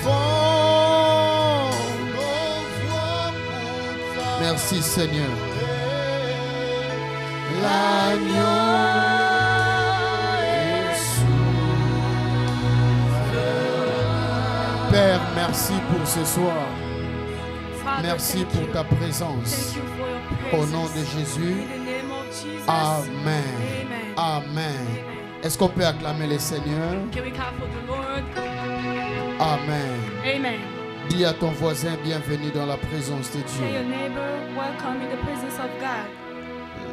élevons nos voix pour toi. Merci Seigneur. L'agneau est souverain. Père, merci pour ce soir. Merci pour ta présence. Au nom de Jésus. Amen. Amen. Est-ce qu'on peut acclamer le Seigneur? Amen. Amen. Dis à ton voisin, bienvenue dans la présence de Tell your Dieu. neighbor, welcome in the presence of God.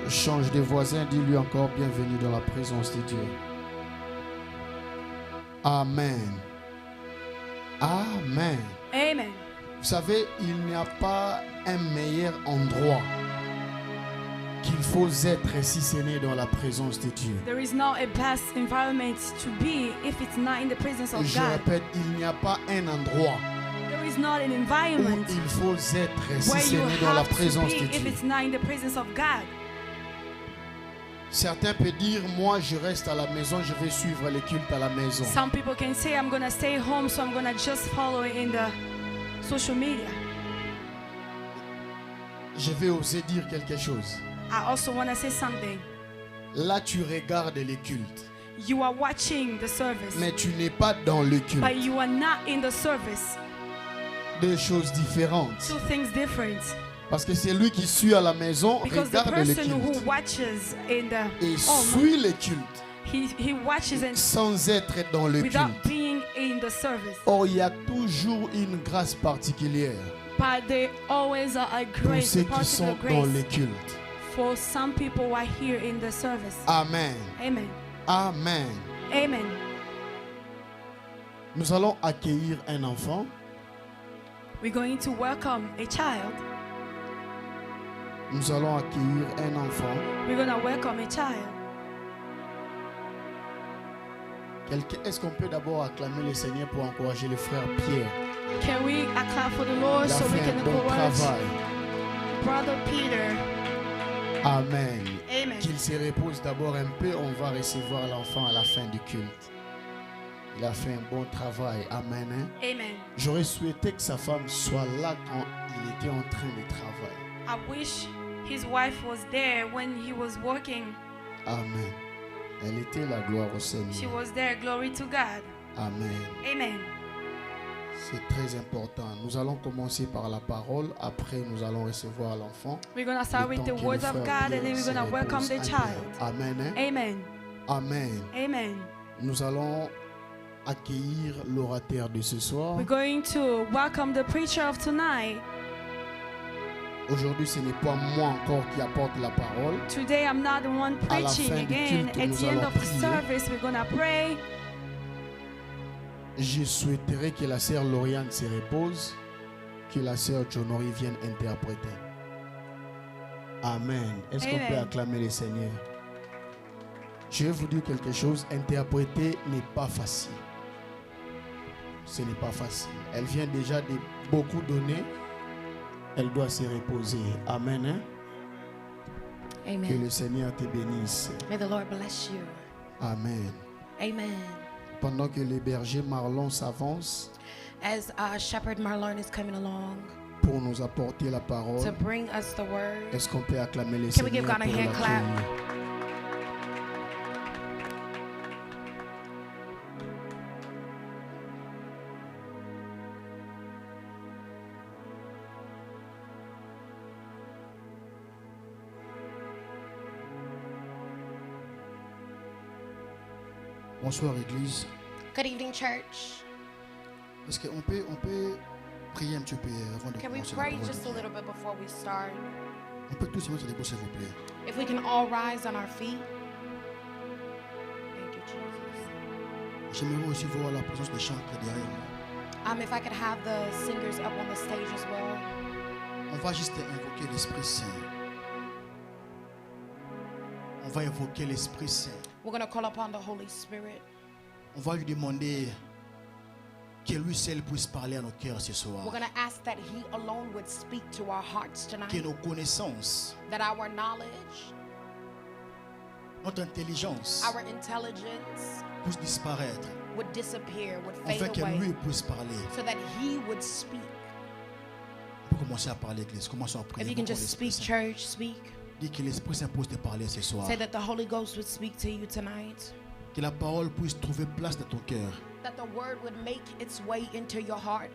Change de voisin, dis-lui encore, bienvenue dans la présence de Dieu. Amen. Amen. Amen. Vous savez, il n'y a pas un meilleur endroit qu'il faut être si ce n'est dans la présence de Dieu. There is not a best environment to be if it's not in the presence of Je God. répète, il n'y a pas un endroit There is not an où environment il faut être si where ce you n'est dans la have to présence be de if Dieu. it's not in the presence of God. Certains peuvent dire, moi je reste à la maison, je vais suivre les cultes à la maison. Some people can say, I'm going to stay home, so I'm going to just follow it in the social media. Je vais oser dire quelque chose. I also want to say something. Là, tu regardes les cultes, You are watching the service, mais tu n'es pas dans le culte. but you are not in the service. Deux choses différentes. Two things different. Parce que c'est lui qui suit à la maison, Because the regarde les person who cultes watches in the et home, suit les cultes he watches and sans être dans le without culte. being in the service. Or, il y a toujours une grâce particulière But there always are a pour grace, ceux a qui particular sont dans le grace culte. for some people who are here in the service. Amen. Amen. Amen. Amen. Nous allons accueillir un enfant. We're going to welcome a child. Nous allons accueillir un enfant. We're going to welcome a child. Est-ce qu'on peut d'abord acclamer le Seigneur pour encourager le frère Pierre? Can we clap for the Lord Il a so we fait can un bon encourage travail. Brother Peter? Amen. Amen. Qu'il se repose d'abord un peu, on va recevoir l'enfant à la fin du culte. Il a fait un bon travail. Amen. Hein? Amen. J'aurais souhaité que sa femme soit là quand il était en train de travailler. I wish his wife was there when he was working. Amen. Elle était la gloire au She Seigneur. was there. Glory to God. Amen. Amen. C'est très important. Nous allons commencer par la parole. Après, nous allons recevoir l'enfant. We're going to start with the words of God and then we're going to welcome the child. Amen. Hein? Amen. Amen. Amen. Nous allons accueillir l'orateur de ce soir. We're going to welcome the preacher of tonight. Aujourd'hui, ce n'est pas moi encore qui apporte la parole. Today I'm not the one À la preaching fin du again. culte, At nous the end allons of the prier. service, we're going to pray. Je souhaiterais que la sœur Lauriane se repose, que la sœur Jonory vienne interpréter. Amen. Est-ce qu'on Amen. peut acclamer le Seigneur? Je vais vous dire quelque chose. Interpréter n'est pas facile. Ce n'est pas facile. Elle vient déjà de beaucoup donner. Elle doit se reposer. Amen. Hein? Que Amen. le Seigneur te bénisse. May the Lord bless you. Amen. Amen. Pendant que le berger Marlon s'avance As Shepherd Marlon is coming along pour nous apporter la parole, to bring us the word, est-ce qu'on peut acclamer le Can we Seigneur give God a pour hand clap? l'accueillir? Bonsoir Église. good evening, church. Est-ce qu'on peut prier un petit peu avant de Can we commencer la pray parole de just a Dieu? little bit before we start? On peut tous se mettre debout s'il vous plaît. If we can all rise on our feet. Thank you, Jesus. J'aimerais aussi voir la présence des chantres derrière moi. If I could have the singers up on the stage as well. On va juste invoquer l'Esprit Saint. On va invoquer l'Esprit Saint. We're going to call upon the Holy Spirit. On va lui demander que lui seul puisse parler à nos cœurs ce soir. We're going to ask that He alone would speak to our hearts Que tonight. nos connaissances, That our knowledge, notre intelligence our intelligence puisse disparaître, would disappear, would afin fade que lui away, puisse parler. so that he would speak. On peut commencer à parler, l'église. Commençons à If prier. you can pour just l'Esprit speak, Saint. church, speak. Dis que l'Esprit Saint puisse te parler ce soir. Say that the Holy Ghost would speak to you tonight. Que la parole puisse trouver place dans ton cœur. That the word would make its way into your heart.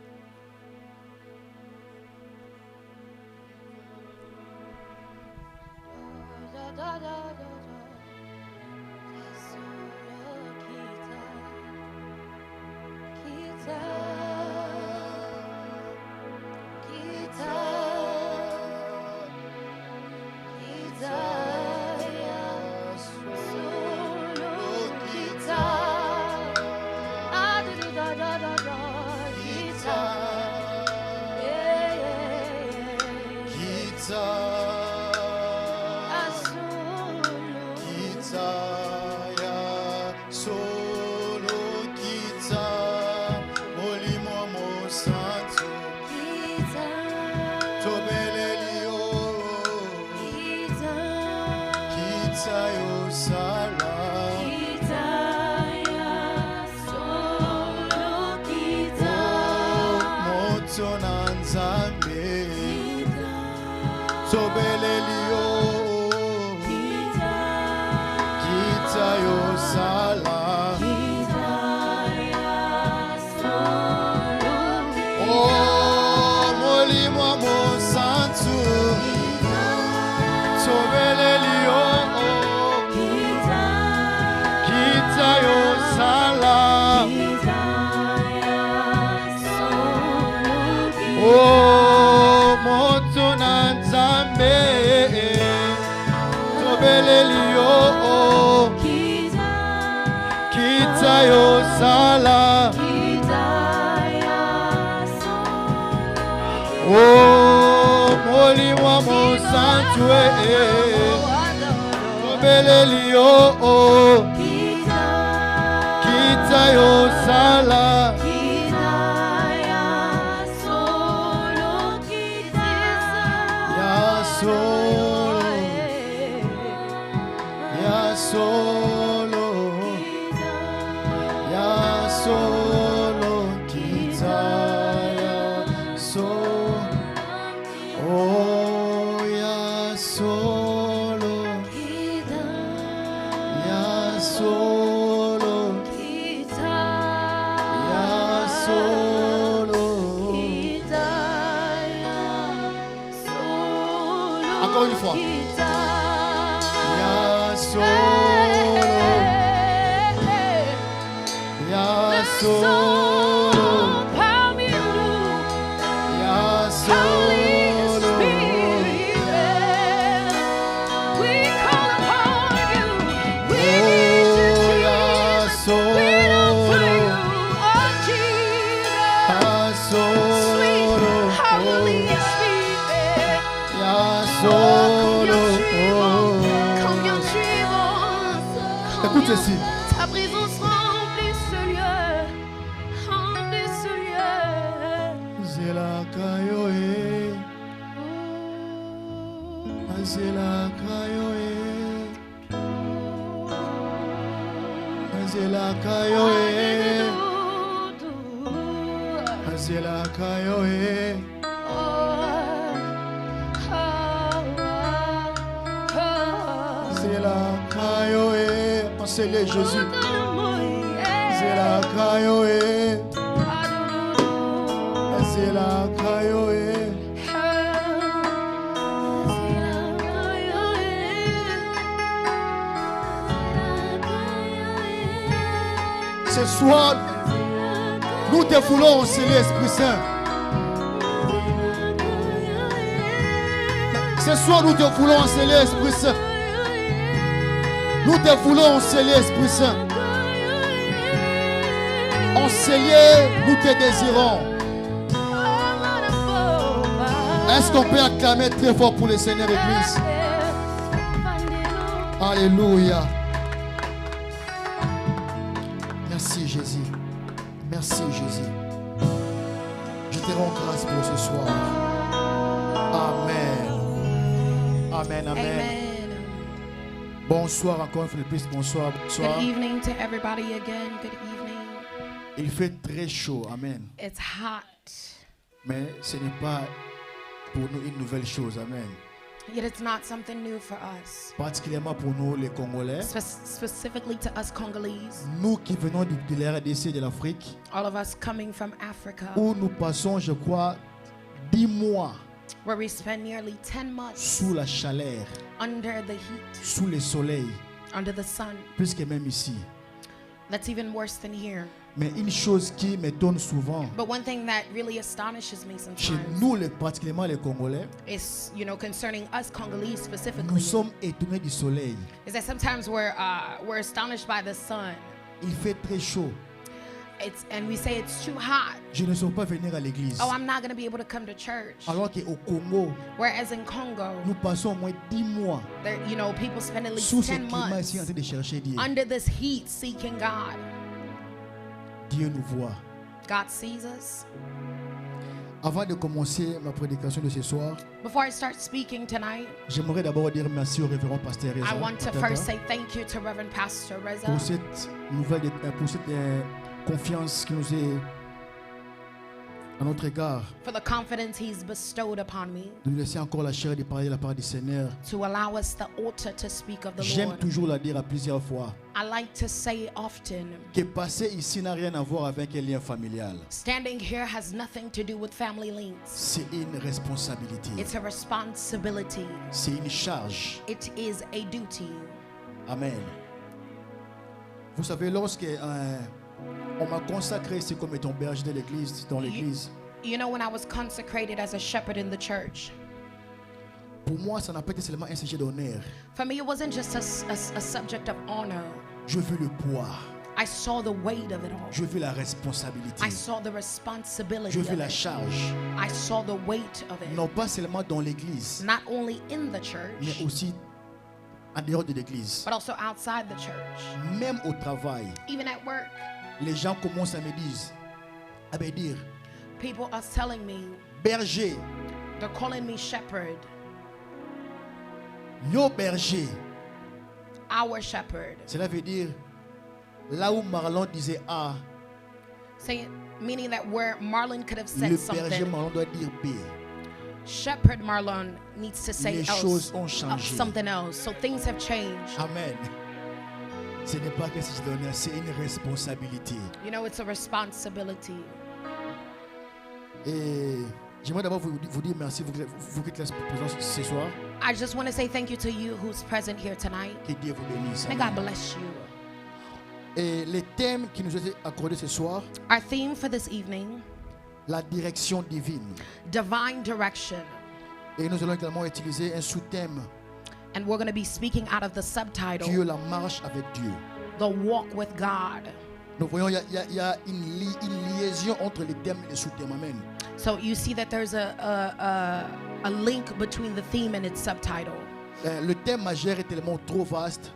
Encore une fois. Écoute ceci. Ta présence remplit ce lieu, remplit ce lieu. Zela kayoe, Zela kayoe, Zela kayoe, Zela kayoe. Zela kayoe, enseignez Jésus. Zela kayoe, Zela kayoe. Ce soir, nous te voulons enseigner l'Esprit Saint. Ce soir, nous te voulons enseigner l'Esprit Saint. Nous te voulons enseigner l'Esprit Saint. Enseigner, nous te désirons. Est-ce qu'on peut acclamer très fort pour le Seigneur Église? Alléluia. Merci Jésus. Merci Jésus. Je te rends grâce pour ce soir. Amen. Amen, amen. Amen. Bonsoir encore une fois de plus. Bonsoir, bonsoir. Good evening to everybody again. Good evening. Il fait très chaud, amen. It's hot, Mais ce n'est pas pour nous une nouvelle chose, amen. yet it's not something new for us. Particulièrement pour nous les Congolais. Specifically to us Congolese, Nous qui venons de la RDC et de l'Afrique, all of us coming from Africa, où nous passons, je crois, 10 mois where we spend nearly 10 months sous la chaleur, under the heat, sous le soleil, under the sun. plus que même ici. That's even worse than here. Mais une chose qui m'étonne souvent, But one thing that really astonishes me chez sometimes nous, particulièrement les Congolais, is, concerning us Congolese nous specifically, sommes étonnés du soleil. is that sometimes we're astonished by the sun. Il fait très chaud. And we say it's too hot. Je ne saurais pas venir à l'église. Oh, I'm not going to be able to come to church. Alors qu'au Congo, Whereas in Congo, nous passons au moins 10 mois there, people spend at least sous ce 10 climat ici en months train de chercher Dieu. under this heat seeking God. Dieu nous voit. God sees us. Avant de commencer ma prédication de ce soir, Before I start speaking tonight, j'aimerais d'abord dire merci au révérend pasteur Reza I want to Matata first say thank you to Reverend Pastor Reza pour cette nouvelle, pour cette confiance qui nous est à notre égard, for the confidence he's bestowed upon me de nous laisser encore la chair de parler de la part du Seigneur. to allow us the altar to speak of the J'aime Lord. toujours la dire à plusieurs fois I like to say often, que passer ici n'a rien à voir avec un lien familial. standing here has nothing to do with family links. C'est une responsabilité, It's a responsibility. c'est une charge. It is a duty. Amen. Vous savez, lorsque on m'a consacré ici comme étant berger de l'église, dans l'église, You know, when I was consecrated as a shepherd in the church, pour moi, ça n'a pas été seulement un sujet d'honneur. for me, it wasn't just a subject of honor. Je veux le poids, I saw the weight of it all. je veux la responsabilité, I saw the responsibility je of veux la it. charge. I saw the weight of it. Non pas seulement dans l'église, Not only in the mais church, aussi en dehors de l'église. but also outside the church. Même au travail, Even at work, les gens commencent à me dire, people are telling me, berger, they're calling me shepherd, yo berger. our shepherd. Cela veut dire, là où Marlon disait A, Meaning that where Marlon could have said le berger something, Marlon doit dire B. Shepherd Marlon needs to say Les else, choses ont changé. something else. So things have changed. Amen. Ce n'est pas que si je donne, c'est une responsabilité. You know, it's a responsibility. Et j'aimerais d'abord vous dire merci, vous qui êtes là présents ce soir. I just want to say thank you to you who's present here tonight. Que Dieu vous bénisse. May Amen. God bless you. Et les thèmes qui nous ont été accordés ce soir, Our theme for this evening, la direction divine. divine direction. Et nous allons également utiliser un sous-thème, And we're going to be speaking out of the subtitle, Dieu, la marche avec Dieu. The Walk with God. Nous voyons, il y a une liaison entre les thèmes et les sous-thèmes. Amen. So you see that there's a link between the theme and its subtitle. Le thème majeur est tellement trop vaste,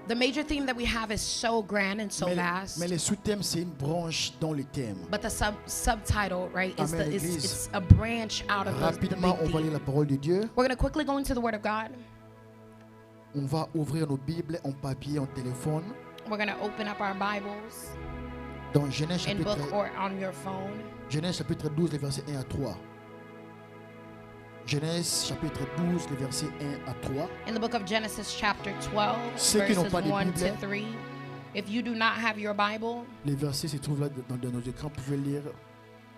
The major theme that we have is so grand and so vast. mais les sous-thèmes, c'est une branche dans le thème. But the subtitle, right, is Amen, it's l'église. a branch out of the Rapidement, on big va lire theme. la parole de Dieu. We're going to quickly go into the Word of God. On va ouvrir nos Bibles en papier, en téléphone. We're going to open up our Bibles Dans Genèse in chapitre, book or on your phone. Genèse chapitre 12, les versets 1 à 3. Genèse chapitre 12, les versets 1 à 3. In the book of Genesis chapter 12, Ceux qui n'ont verses pas de 1 to Bible, 3. If you do not have your Bible, Les versets se trouvent là dans nos écrans. Vous pouvez lire.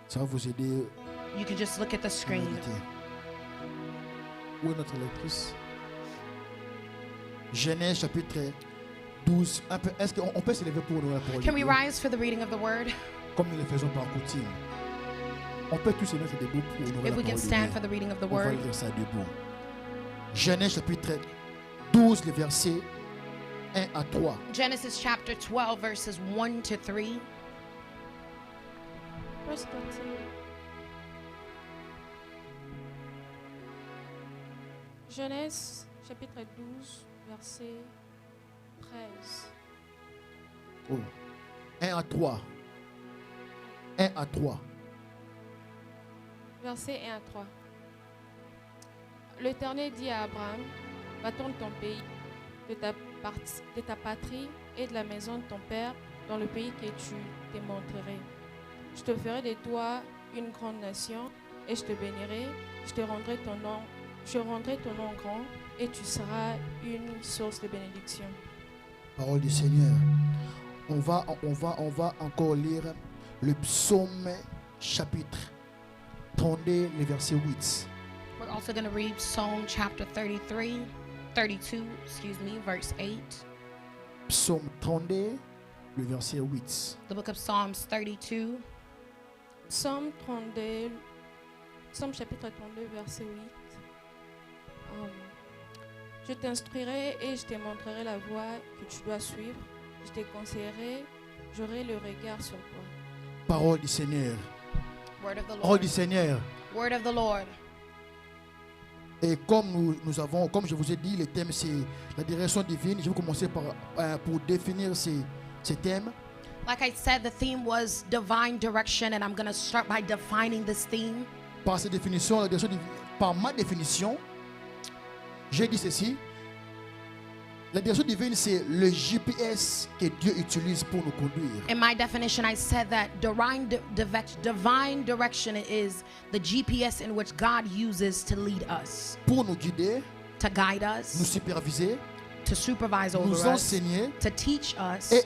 Ça va vous aider you can just look at the à screen. méditer. Où est notre lectrice? Genèse chapitre 12. Est-ce qu'on peut se lever pour nous la parole de Can we Dieu? rise for the reading of the Word? Comme nous le faisons par coutume. On peut tous se mettre debout pour honorer If la we can parole de stand Dieu. for the reading of the On va Word. lire ça debout. Genèse chapitre 12, les versets 1 à 3. Genesis chapter 12, verses 1 to 3. Verse 13. Genèse chapitre 12, verset 13. Oh. 1 à 3. 1 à 3. Verset 1 à 3. L'Éternel dit à Abraham, va-t'en de ton pays, de ta patrie et de la maison de ton père dans le pays que tu te montrerai. Je te ferai de toi une grande nation et je te bénirai. Je rendrai ton nom grand et tu seras une source de bénédiction. Parole du Seigneur. On va encore lire le psaume chapitre 32, le verset 8. We're also going to read Psalm chapter 32, verse 8. Psaume 32, le verset 8. The book of Psalms 32. Psaume chapitre 32, verset 8. Je t'instruirai et je te montrerai la voie que tu dois suivre. Je te conseillerai, j'aurai le regard sur toi. Parole du Seigneur. Word of the Parole Lord. du Seigneur. Word of the Lord. Et comme comme je vous ai dit, le thème c'est la direction divine. Je vais commencer pour définir ces thèmes. Like I said, the theme was divine direction, and I'm going to start by defining this theme. Par cette définition, la direction divine, par ma définition, j'ai dit ceci. La direction divine, c'est le GPS que Dieu utilise pour nous conduire. In my definition, I said that divine direction is the GPS in which God uses to lead us, Pour nous guider, to guide nous us, superviser, to supervise over nous us, enseigner. to teach us. Et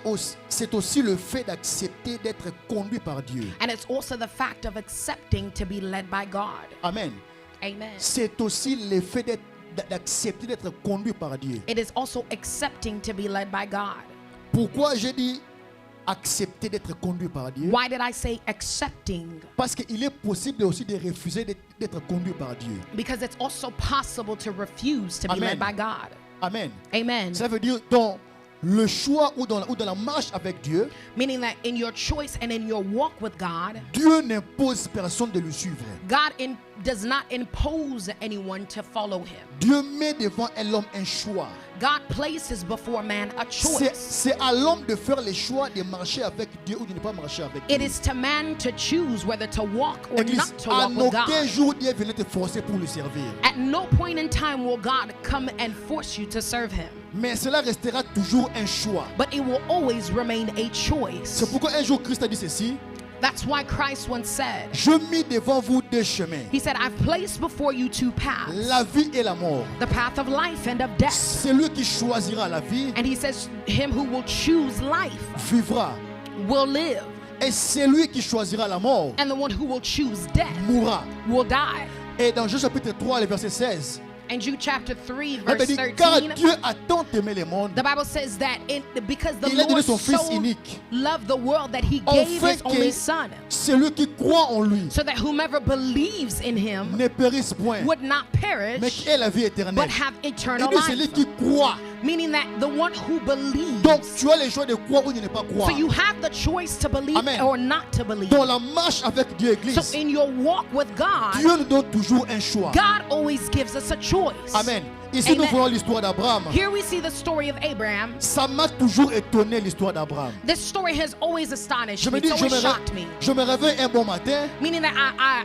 c'est aussi le fait d'accepter d'être conduit par Dieu. And it's also the fact of accepting to be led by God. Amen. Amen. C'est aussi le fait d'accepter d'être conduit par Dieu. It is also accepting to be led by God. Pourquoi j'ai dit accepter d'être conduit par Dieu? Why did I say accepting? Parce qu'il est possible aussi de refuser d'être conduit par Dieu. Because it's also possible to refuse to be Amen. led by God. Amen. Amen. Ça veut dire dans le choix ou dans la marche avec Dieu, Meaning that in your choice and in your walk with God, Dieu n'impose personne de le suivre. God does not impose anyone to follow him. Dieu met devant l'homme un choix. God places before man a choice. C'est à l'homme de faire le choix de marcher avec Dieu ou de ne pas marcher avec It Dieu. is to man to choose whether to walk or Église, not to à walk with aucun God. jour Dieu venait te forcer pour le servir. At no point in time will God come and force you to serve him. Mais cela restera toujours un choix. But it will always remain a choice. C'est pourquoi un jour Christ a dit ceci: That's why Christ once said, je mis devant vous deux chemins, he said, I've placed before you two paths, la vie et la mort. the path of life and of death. Celui qui choisira la vie And he says, him who will choose life vivra, will live. et celui qui choisira la mort And the one who will choose death mourra. will die. Et dans Jean chapitre 3, le verset 16, In Jude chapter 3, la verse Bible dit, car 13, Dieu a tant aimé le monde, the Bible says that because the il a donné Lord son Fils so unique, loved the world that he gave afin his only que son, celui qui croit en lui so that whomever believes in him ne périsse point, would not mais perish, ait la vie éternelle. but have Il eternal dit celui life. qui croit. Meaning that the one who believes. Donc tu as le choix de croire ou de ne pas croire. So you have the choice to believe Amen. or not to believe. Dans la marche avec Dieu, So Église, in your walk with God, Dieu nous donne toujours un choix. God always gives us a choice. Amen. Ici, nous Amen. voyons l'histoire d'Abraham. Here we see the story of Abraham. Ça m'a toujours étonné, l'histoire d'Abraham. This story has always astonished Je me. me dis, It's always shocked me. je me réveille un bon matin, Meaning that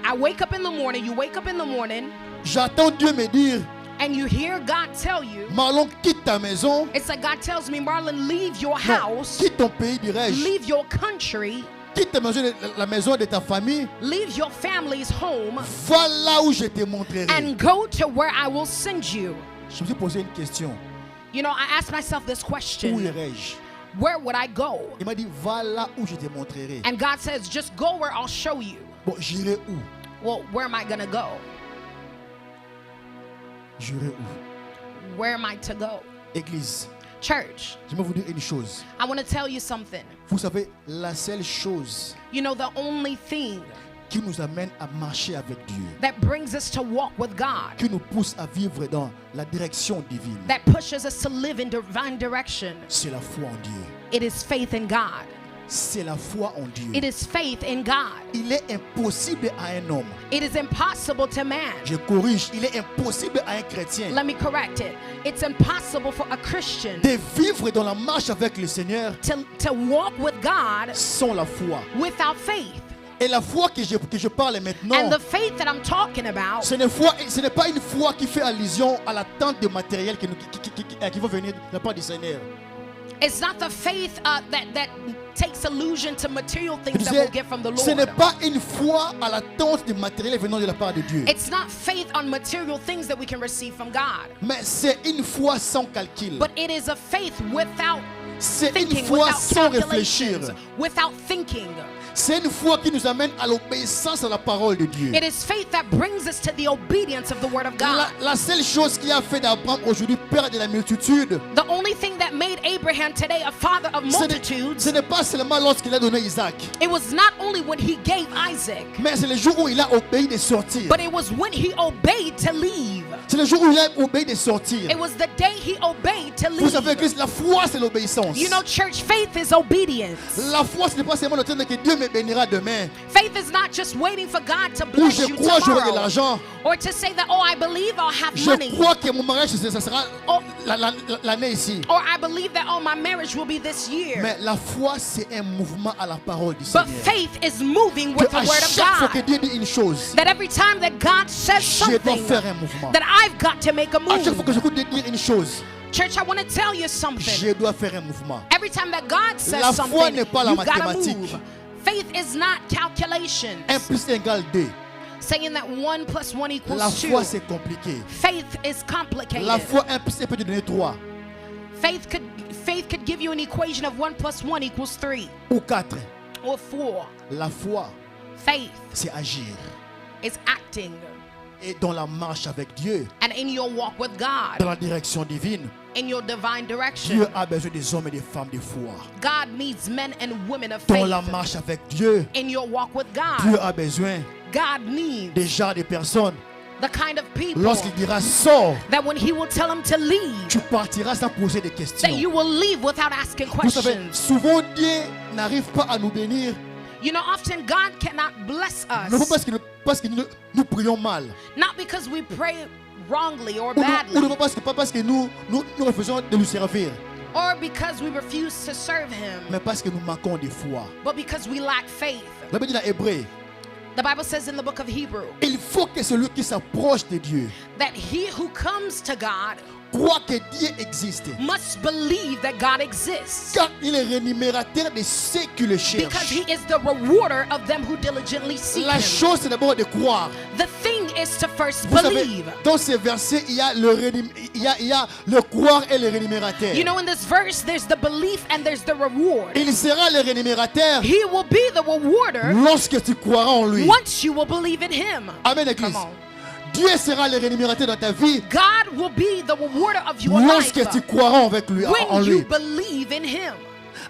I wake up in the morning, you wake up in the morning, j'attends Dieu me dire, and you hear God tell you, Marlon, quitte ta maison. it's like God tells me, Marlon, leave your Non, house, quitte ton pays, dirais-je. leave your country, Quitte la maison de ta famille. leave your family's home, Va là où je te montrerai. and go to where I will send you. Je me suis posé une question. You know, I asked myself this Où question, irai-je? where would I go? Il m'a dit, va là où je te montrerai. And God says, just go where I'll show you. Bon, j'irai où? Well, where am I going to go? J'irai où? Where am I to go? Église, Church, je vais vous dire une chose. I want to tell you something. Vous savez, la seule chose You know, the only thing qui nous amène à marcher avec Dieu, that brings us to walk with God, qui nous pousse à vivre dans la direction divine, that pushes us to live in divine direction, c'est la foi en Dieu. it is faith in God. C'est la foi en Dieu. It is faith in God. Il est impossible à un homme, It is impossible to man. je corrige, il est impossible à un chrétien Let me correct it. It's impossible for a Christian de vivre dans la marche avec le Seigneur to walk with God sans la foi. without faith. Et la foi que je parle maintenant, And the faith that I'm talking about, ce n'est pas une foi qui fait allusion à l'attente de matériel qui va venir de la part du Seigneur. it's not the faith that takes allusion to material Je things that disais, we'll get from the ce n'est Lord. pas une foi à l'attente de matériel venant de la part de Dieu. It's not faith on material things that we can receive from God. Mais c'est une foi sans calcul. But it is a faith without C'est une thinking, foi without sans réfléchir. calculations, without thinking. C'est une foi qui nous amène à l'obéissance à la parole de Dieu. It is faith that brings us to the obedience of the Word of God. La seule chose qui a fait d'Abraham aujourd'hui père de la multitude, The only thing that made Abraham today a father of ce multitudes, n'est pas seulement lorsqu'il a donné Isaac, it was not only when he gave Isaac, mais c'est le jour où il a obéi de sortir. but it was when he obeyed to leave. C'est le jour où il a obéi de sortir. It was the day he obeyed to Vous savez, leave. Christ, la foi c'est l'obéissance. You know, church, faith is obedience. La foi ce n'est pas seulement le temps que Dieu me bénira demain, Faith is not just waiting for God to où bless je you crois j'aurai de tomorrow, l'argent, or to say that, oh, I believe I'll have je money, crois que mon mariage ça sera Oh. l'année ici. or I believe that, oh, my marriage will be this year. Mais la foi c'est un mouvement à la parole du But Seigneur. faith is moving with the À Word of chaque fois que God. Dieu dit une chose, That every time that God says je dois something, faire un mouvement. that I've got to make a À chaque fois que move. j'écoute Dieu dire une chose, Church, I want to tell you something. je dois faire un mouvement. Every time that God says La foi something, n'est pas la you gotta mathématique. move. Faith is not calculation, 1 plus 1 égale 2. saying that 1 plus 1 La equals 2. foi c'est compliqué. Faith is complicated. La foi 1 plus 1 peut te donner 3 Faith could give you an equation of 1 plus 1 equals 3 ou 4. or 4. La foi Faith c'est agir. is acting. Et dans la marche avec Dieu, And in your walk with dans God, la direction divine, in your divine direction, Dieu a besoin des hommes et des femmes de foi. God needs men and women of Dans la faith. marche avec Dieu, In your walk with Dieu God, a besoin God needs des gens, des personnes. the kind of people Lorsqu'il dira sors, that when He will tell them to leave, tu partiras sans poser de that questions. you will leave without asking Vous savez, questions. souvent Dieu n'arrive pas à nous bénir, You know, often God cannot bless non pas us, parce que nous prions mal, not because we pray wrongly or ou non badly, pas parce que nous refusons de nous servir, or because we refuse to serve Him, mais parce que nous manquons de foi. but because we lack faith. La Bible dit dans Hébreu, The Bible says in the book of Hebrew il faut que celui qui s'approche de Dieu that he who comes to God croit que Dieu existe, must believe that God exists, car il est rémunérateur de ceux qui le because cherchent. He is the rewarder of them who diligently seek La Him. chose c'est d'abord de croire. The thing is to first Vous savez, believe. dans ces versets, il y a le croire et le rémunérateur. You know, in this verse, there's the belief and there's the reward. Il sera le rémunérateur He will be the rewarder lorsque tu croiras en lui. once you will believe in Him. Amen, Église. Come on. Dieu sera le rémunérateur dans ta vie God will be the rewarder of your life lorsque tu croiras avec lui, en when you lui. believe in Him.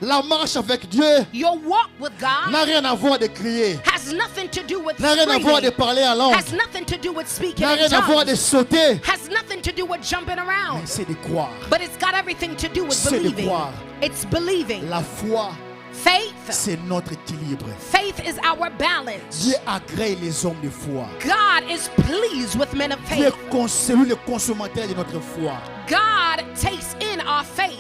La marche avec Dieu Your walk with God n'a rien à voir de crier, has nothing to do with n'a rien à voir de screaming, parler en langue, has nothing to do with speaking n'a in rien à voir de tongues, sauter, has nothing to do with jumping around, mais c'est de croire. but it's got everything to do with C'est de believing. croire. It's believing. La foi, Faith. c'est notre équilibre. Faith is our balance. Dieu agrée les hommes de foi. God is pleased with men of Dieu faith. est le consommateur de notre foi. God takes in our faith.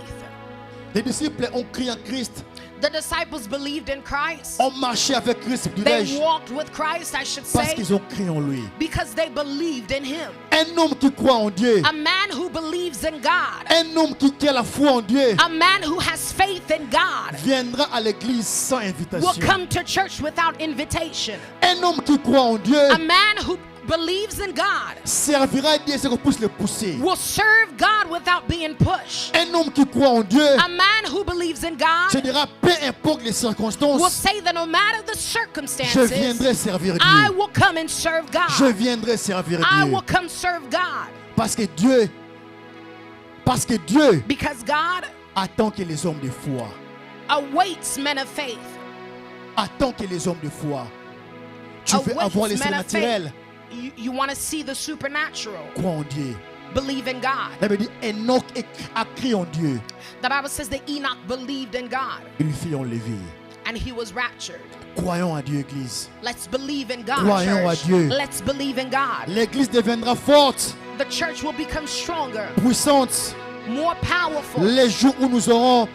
Les disciples ont crié en Christ, The disciples believed in Christ. ont marché avec Christ, They dirais-je, walked with Christ, I should parce say, qu'ils ont crié en lui. because they believed in Him. Un homme qui croit en Dieu, A man who believes in God, un homme qui a la foi en Dieu, a man who has faith in God, viendra à l'église sans will invitation. come to church without invitation. Un homme qui croit en Dieu A man who believes in God servira Dieu ce qu'on puisse le pousser. will serve God without being pushed. Un homme qui croit en Dieu A man who believes in se God dira, peu importe les will circonstances, say that no matter the je circumstances, viendrai servir I Dieu. will come and serve Je God. viendrai servir I Dieu. will come serve God. Parce que Dieu Because God attend que les hommes de foi, awaits men of faith. attend que les hommes de foi. Tu veux avoir les Awaits men of surnaturels, faith. You want to see the supernatural. crois en Dieu. Believe in God. La Bible dit, Enoch a crié en Dieu. The Bible says that Enoch believed in God Une fille enlevée. and he was raptured. Croyons à Dieu, Église. Let's believe in God. Croyons à Church. Dieu. Let's believe in God. L'Église deviendra forte, The church will become stronger, puissante, more powerful, Les jours où nous serons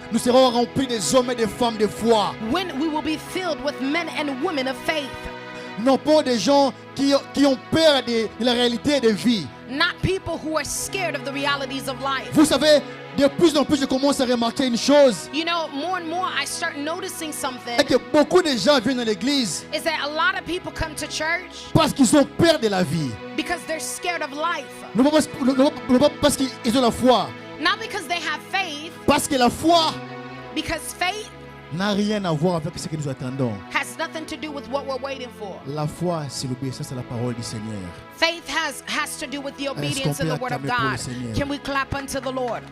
remplis des hommes et des femmes de foi. when we will be filled with men and women of faith, Non pas des gens qui ont peur de la réalité de vie. not people who are scared of the realities of life. Vous savez, de plus en plus, je commence à remarquer une chose. You know, more and more I start noticing something, Et que beaucoup de gens viennent à l'église is that a lot of people come to church parce qu'ils ont peur de la vie. because they're scared of life. Non pas parce qu'ils ont la foi. Not because they have faith, Parce que la foi because faith n'a rien à voir avec ce que nous attendons. has nothing to do with what we're waiting for. La foi, c'est l'obéissance à la parole du Seigneur. Faith has to do with the qu'on obedience peut of the word of acclamer pour le God. Seigneur? Can we clap unto the Lord?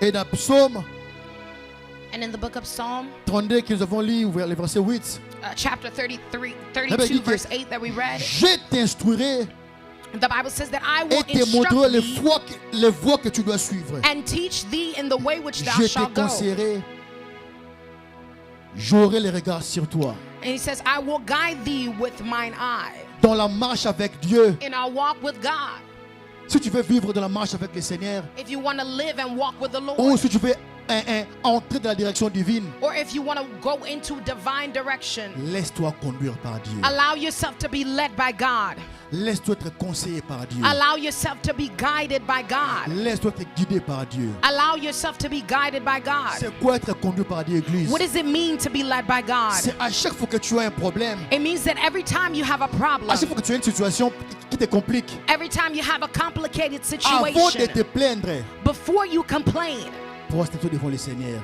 Et dans Psaume And in the book of Psalm, 32 que nous avons lu, le verset 8, chapter 33, Bible 32, dit que verse 8 that we read, je t'instruirai the Bible says that I et will te montrerai instruct thee les voies que tu dois suivre. and teach thee in the way which thou Je te shalt go. conseillerai, j'aurai les regards sur toi. And he says, I will guide thee with mine eye. Dans la marche avec Dieu, In our walk with God. si tu veux vivre dans la marche avec le Seigneur, If you want to live and walk with the ou Lord, si tu veux entrer dans la direction divine, or if you want to go into divine direction, laisse-toi conduire par Dieu. allow yourself to be led by God. Laisse-toi être conseillé par Dieu. Allow yourself to be guided by God. Laisse-toi être guidé par Dieu. Allow yourself to be guided by God. C'est quoi être conduit par Dieu, Église? What does it mean to be led by God? C'est à chaque fois que tu as un problème, It means that every time you have a problem, à chaque fois que tu as une situation qui te complique, every time you have a complicated avant de situation, te plaindre, before you complain, prostrate-toi devant le Seigneur.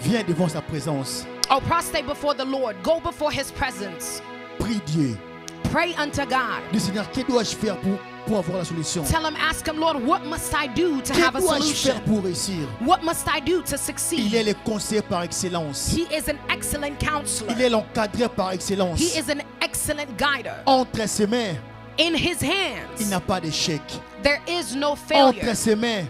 Viens devant sa présence. or prostrate before the Lord, go before His presence, Prie Dieu. pray unto God. Dis Seigneur, que dois-je faire pour avoir la solution? Tell Him, ask Him, Lord, what must I do to Que have a dois-je faire solution? pour réussir? What must I do to Il succeed? est le conseiller par excellence. He is an excellent counselor. Il est l'encadreur par excellence. He is an excellent guider. Entre ses mains, In His il hands, n'a pas d'échec. there is no failure. Entre ses mains,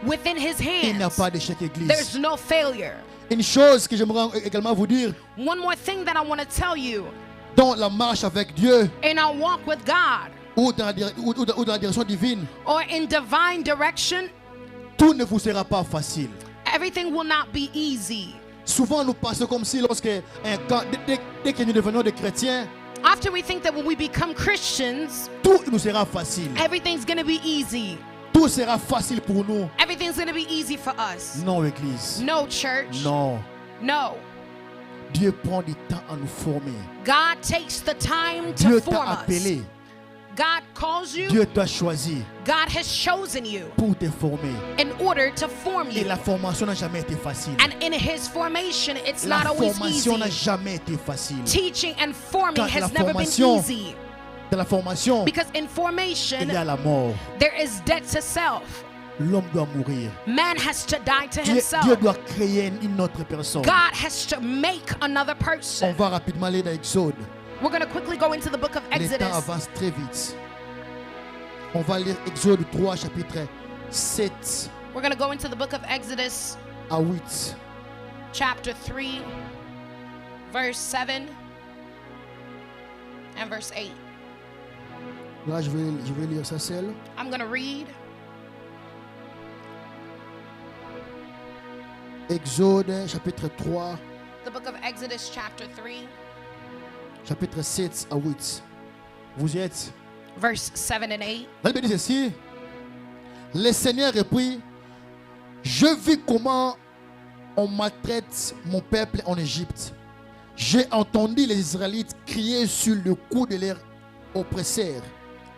Within His il n'a hands, pas d'échec, Église. there's no failure. Une chose que j'aimerais également vous dire, One more thing that I want to tell you, dans la marche avec Dieu in our walk with God, ou dans la direction divine, or in divine direction, tout ne vous sera pas facile. everything will not be easy. Souvent, nous pensons comme si dès que nous devenons des chrétiens, Often we think that when we become Christians, tout nous sera facile. everything's going to be easy. Tout sera facile pour nous. Everything's going to be easy for us. Non, Église. No, church. Non. No. Dieu prend du temps à nous former. God takes the time to Dieu form t'a us. appelé. God calls you. Dieu t'a choisi God has chosen you pour te former. in order to form Et you. la formation n'a jamais été facile. And in His formation, it's La not always formation n'a easy. jamais été facile. Teaching and forming Dans la has never been formation, easy. Dans la formation, Because in il formation, y a la mort. there is death to self. L'homme doit mourir. Man has to die to Dieu himself. doit créer une autre personne. God has to make another On person. va rapidement aller dans Exode. We're going to quickly go into the book of Le temps Exodus. avance très vite. On va lire Exode 3, chapitre 7 We're going to go into the book of Exodus, à 8. chapter 3, verse 7 and verse 8. Là, je vais lire ça seul. I'm going to read Exode, chapitre 3, the book of Exodus, chapter 3, chapitre 7 à 8. Vous y êtes? verse 7 and 8. La Bible dit ceci. Le Seigneur reprit, je vis comment on maltraite mon peuple en Égypte. J'ai entendu les Israélites crier sur le cou de leurs oppresseurs.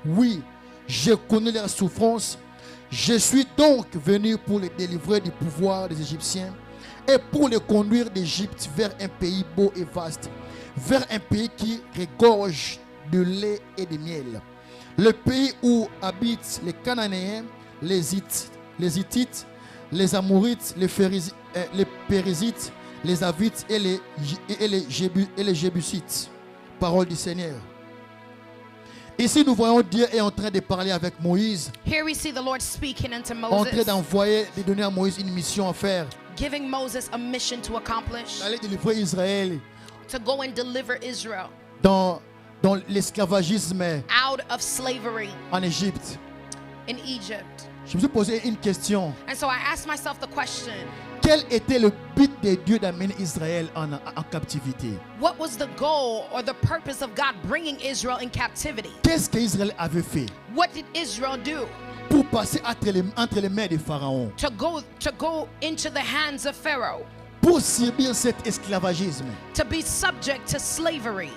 Oui, je connais leurs souffrances. Je suis donc venu pour les délivrer du pouvoir des Égyptiens et pour les conduire d'Égypte vers un pays beau et vaste, vers un pays qui regorge de lait et de miel. Le pays où habitent les Cananéens, les Hittites, les Amorites, les Périzites, les Havites et les Jébusites. Parole du Seigneur. Ici, nous voyons Dieu est en train de parler avec Moïse, Here we see the Lord speaking unto en train Moses, d'envoyer, de donner à Moïse une mission à faire, giving Moses a mission to accomplish, d'aller délivrer Israël to go and deliver Israel dans l'esclavagisme out of slavery en Égypte. in Egypt. Je me suis posé une question. And so I asked myself the question, Quel était le but de Dieu d'amener Israël en captivité? what was the goal or the purpose of God bringing Israel in captivity? Qu'est-ce qu'Israël avait fait What did Israel do pour passer entre les mains de Pharaon, to go into the hands of Pharaoh, pour subir cet esclavagisme? to be subject to slavery?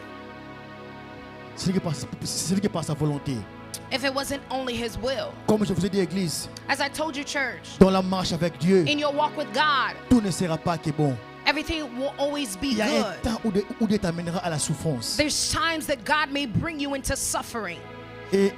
C'est ce qui est par sa volonté. If it wasn't only his will. Comme je vous ai dit, Église, As I told you, church, dans la marche avec Dieu, in your walk with God, tout ne sera pas que bon. everything will always be Il y a un good. temps où Dieu t'amènera à la souffrance. There's times that God may bring you into suffering, Et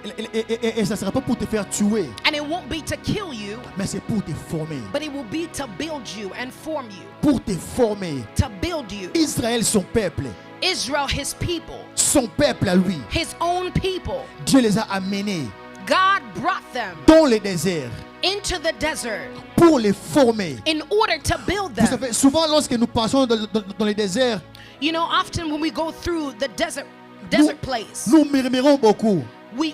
ça ne sera pas pour te faire tuer, and it won't be to kill you, mais c'est pour te former. but it will be to build you and form you, Pour te former. to build you. Israël, son peuple, Israel, his people, son peuple à lui, his own people, Dieu les a amenés God brought them dans le désert into the desert pour les former. in order to build Vous them. savez, souvent lorsque nous passons dans les déserts, You know, often when we go through the desert place, nous murmurons beaucoup. we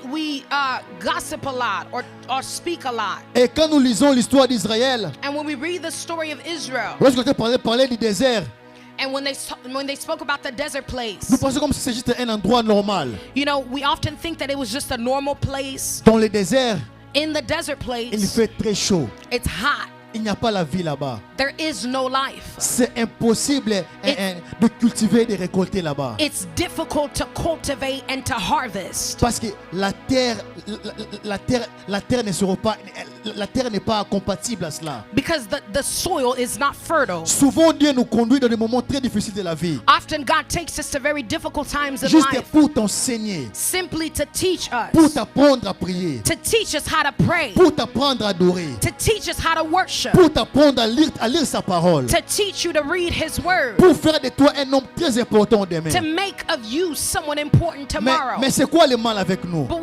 gossip a lot or speak a lot. Et quand nous lisons l'histoire d'Israël, And when we read the story of Israel, lorsque tu parlais du désert, and when they spoke about the desert place, nous pensons comme si c'était juste un endroit normal. you know, we often think that it was just a normal place. Dans le désert, In the desert il place, fait très chaud. it's hot. Il n'y a pas la vie là-bas. There is no life. C'est impossible de cultiver et de récolter là-bas. It's difficult to cultivate and to harvest Parce que la terre ne sera pas, la terre n'est pas compatible à cela. because the soil is not fertile. Souvent Dieu nous conduit dans des moments très difficiles de la vie, Often God takes us to very difficult times in juste life pour t'enseigner, simply to teach pour us, t'apprendre à prier, to teach us how to pray, pour t'apprendre à adorer, to teach us how to worship, pour t'apprendre à lire sa parole, to teach you to read His Word, pour faire de toi un homme très important demain. to make of you someone important tomorrow. Mais c'est quoi le mal avec nous? But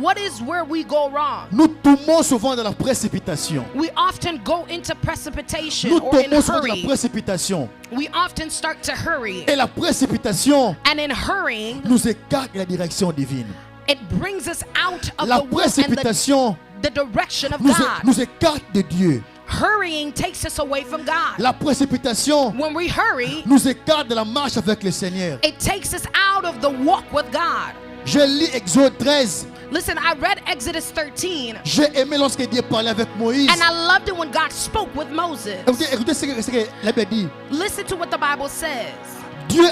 what is where we go wrong? Nous tombons souvent dans la précipitation. We often go into precipitation Nous or in tombons souvent dans la hurry. précipitation. We often start to hurry, Et la précipitation and in hurrying, nous écarte de la direction divine. it brings us out of La the will and précipitation the direction of nous God. écarte de Dieu. Hurrying takes us away from God. La précipitation When we hurry, nous écarte de la marche avec le Seigneur. it takes us out of the walk with God. Je lis Exode 13. Listen, I read Exodus 13, J'ai aimé lorsque Dieu parlait avec Moïse. and I loved it when God spoke with Moses. Écoutez ce que la Bible dit. Listen to what the Bible says. Dieu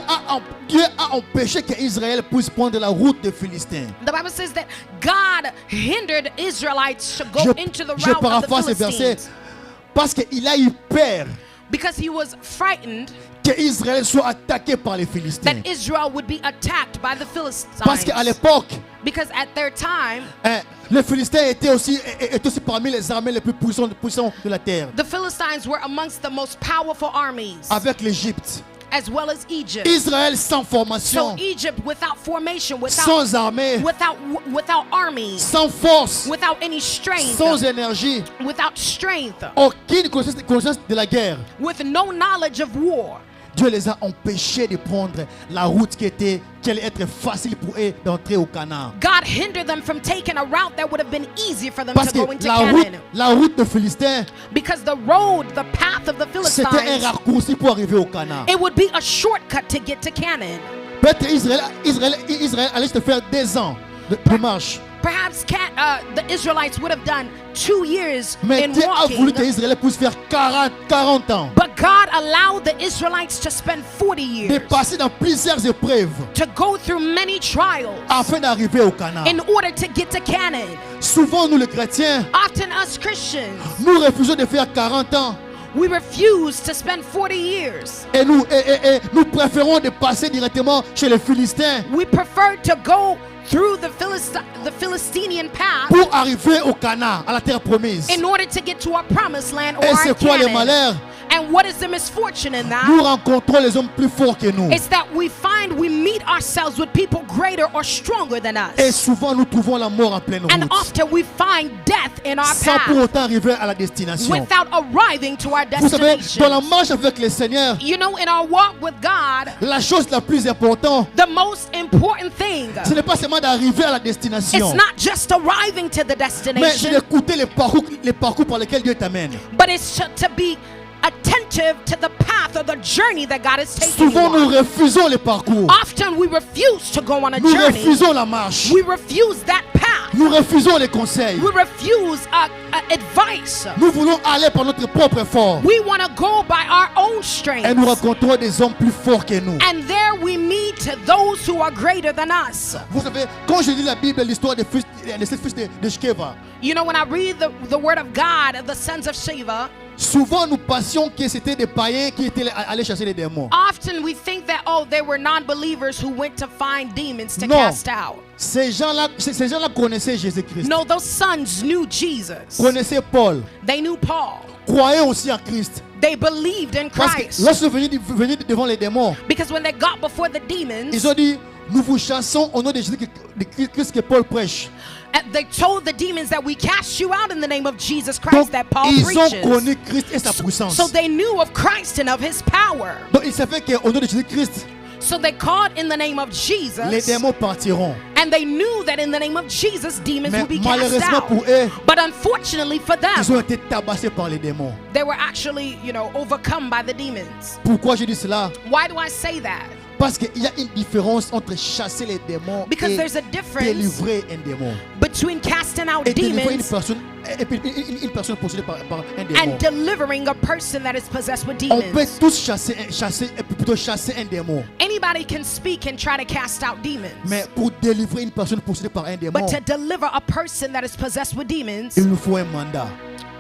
a empêché qu'Israël puisse prendre la route des Philistins. The Bible says that God hindered Israelites to go into the Je route of the paraphrase ce verset Philistines parce qu'il a eu peur because he was frightened qu'Israël soit attaqué par les Philistins. that Israel would be attacked by the Philistines. Parce qu'à l'époque, Because at their time, les Philistins étaient aussi parmi les armées les plus puissantes de la terre, the Philistines were amongst the most powerful armies, avec l'Égypte. as well as Egypt. Israël sans So formation, Egypt without formation, sans armée, without armies, sans force, without any strength, sans énergie, without strength, aucune connaissance de la guerre. with no knowledge of war. Dieu les a empêchés de prendre la route qui allait être facile pour eux d'entrer au Canaan. God hindered them from taking a route that would have been easy for them Parce to go que into la Canaan. route des Philistins, Because the path of the c'était un Philistines, raccourci pour arriver au Canaan. it would be a shortcut to get to Canaan. Peut-être Israël allait se faire 2 ans de marche. Perhaps the Israelites would have done 2 years Mais in Dieu a voulu que walking. Israël puisse faire 40 ans. But God allowed the Israelites to spend 40 De years passer dans plusieurs épreuves to go through many trials afin d'arriver au Canaan. in order to get to Canaan. Souvent, nous les chrétiens, Often us Christians, nous refusons de faire 40 ans we refuse to spend 40 years. et nous préférons de passer directement chez les Philistins We prefer to go through the Philistinian path pour arriver au Canaan, à la terre promise. in order to get to our promised land or Et our c'est quoi le Canaan. malheur? And what is the misfortune in that? nous rencontrons les hommes plus forts que nous. It's that we meet ourselves with people greater or stronger than Et us. souvent, nous trouvons la mort en pleine And route, often we find death in our sans pour path autant arriver à la destination. without arriving to our Vous savez, dans la destination. marche avec le Seigneur, You know, in our walk with God, la chose la plus importante, the most important thing, ce n'est pas seulement d'arriver à la destination, it's not just arriving to the mais c'est destination, d'écouter les parcours par lesquels Dieu t'amène. but it's to be attentive to the path or the journey that God is taking you Souvent, nous on. refusons les parcours. Often we refuse to go on a Nous journey. refusons la marche. We refuse that path. Nous refusons les conseils. We refuse advice. Nous voulons aller par notre propre effort. We want to go by our own Et strength. nous rencontrons des hommes plus forts que nous. And there we meet those who are greater than us. Vous savez, quand je lis la Bible, l'histoire des sept fils de Shkeva, You know, when I read the word of God of the sons of Sheva, souvent nous pensions que c'était des païens qui étaient allés chasser les démons. often we think that, oh, they were non-believers who went to find demons to Non. cast out. Ces gens-là connaissaient Jésus-Christ, No, those sons knew Jesus. connaissaient Paul, They knew Paul. croyaient aussi en Christ. They believed in Parce que Christ. lorsqu'ils sont venus devant les démons, Because when they got before the demons, ils ont dit, nous vous chassons au nom de Jésus de Christ que Paul prêche. they told the demons that we cast you out in the name of Jesus Donc, Christ that Paul ils ont preaches. connu Christ et sa puissance. So they knew of Christ and of his power. Donc, ils savaient qu'au nom de Jésus-Christ, So they called in the name of les Jesus, démons partiront. and they knew that in the name of Jesus, demons Mais would be cast malheureusement out. pour eux, But unfortunately for ils them, ont été tabassés par les démons. they were actually, overcome by the demons. Pourquoi je dis cela? Why do I say that? Parce qu'il y a une différence entre chasser les démons Because et there's a difference délivrer un démon. between casting out Et délivrer demons une personne possédée par un démon. and delivering a person that is possessed with On peut demons. tous chasser un démon. Anybody can speak and try to cast out demons. Mais pour délivrer une personne possédée par un démon, But to deliver a person that is possessed with demons, il nous faut un mandat.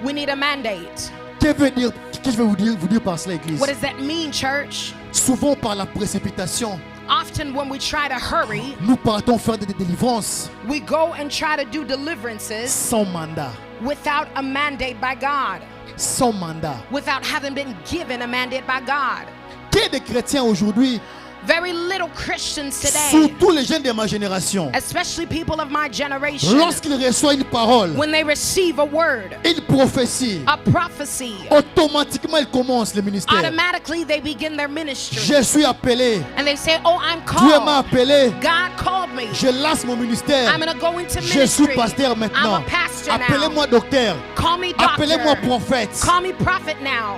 we need a mandate. Qu'est-ce que je vais vous dire par cela, Église? What does that mean, church? Souvent par la précipitation, Often when we try to hurry, nous partons faire des délivrances we go and try to do deliverances sans mandat. without a mandate by God, Sans mandat. without having been given a mandate by God. Qu'il y ait des chrétiens aujourd'hui, Very little Christians today, surtout les jeunes de ma génération, especially people of my generation, lorsqu'ils reçoivent une parole, when they receive a word, une prophétie, a prophecy, automatiquement ils commencent le ministère. automatically they begin their ministry. Je suis appelé. And they say, oh, I'm Dieu m'a called. appelé. God called me. Je lance mon ministère. I'm going to go into Je suis ministry. pasteur I'm maintenant. a pastor now. Appelez-moi docteur. Call me Appelez-moi doctor. prophète. Call me prophet now.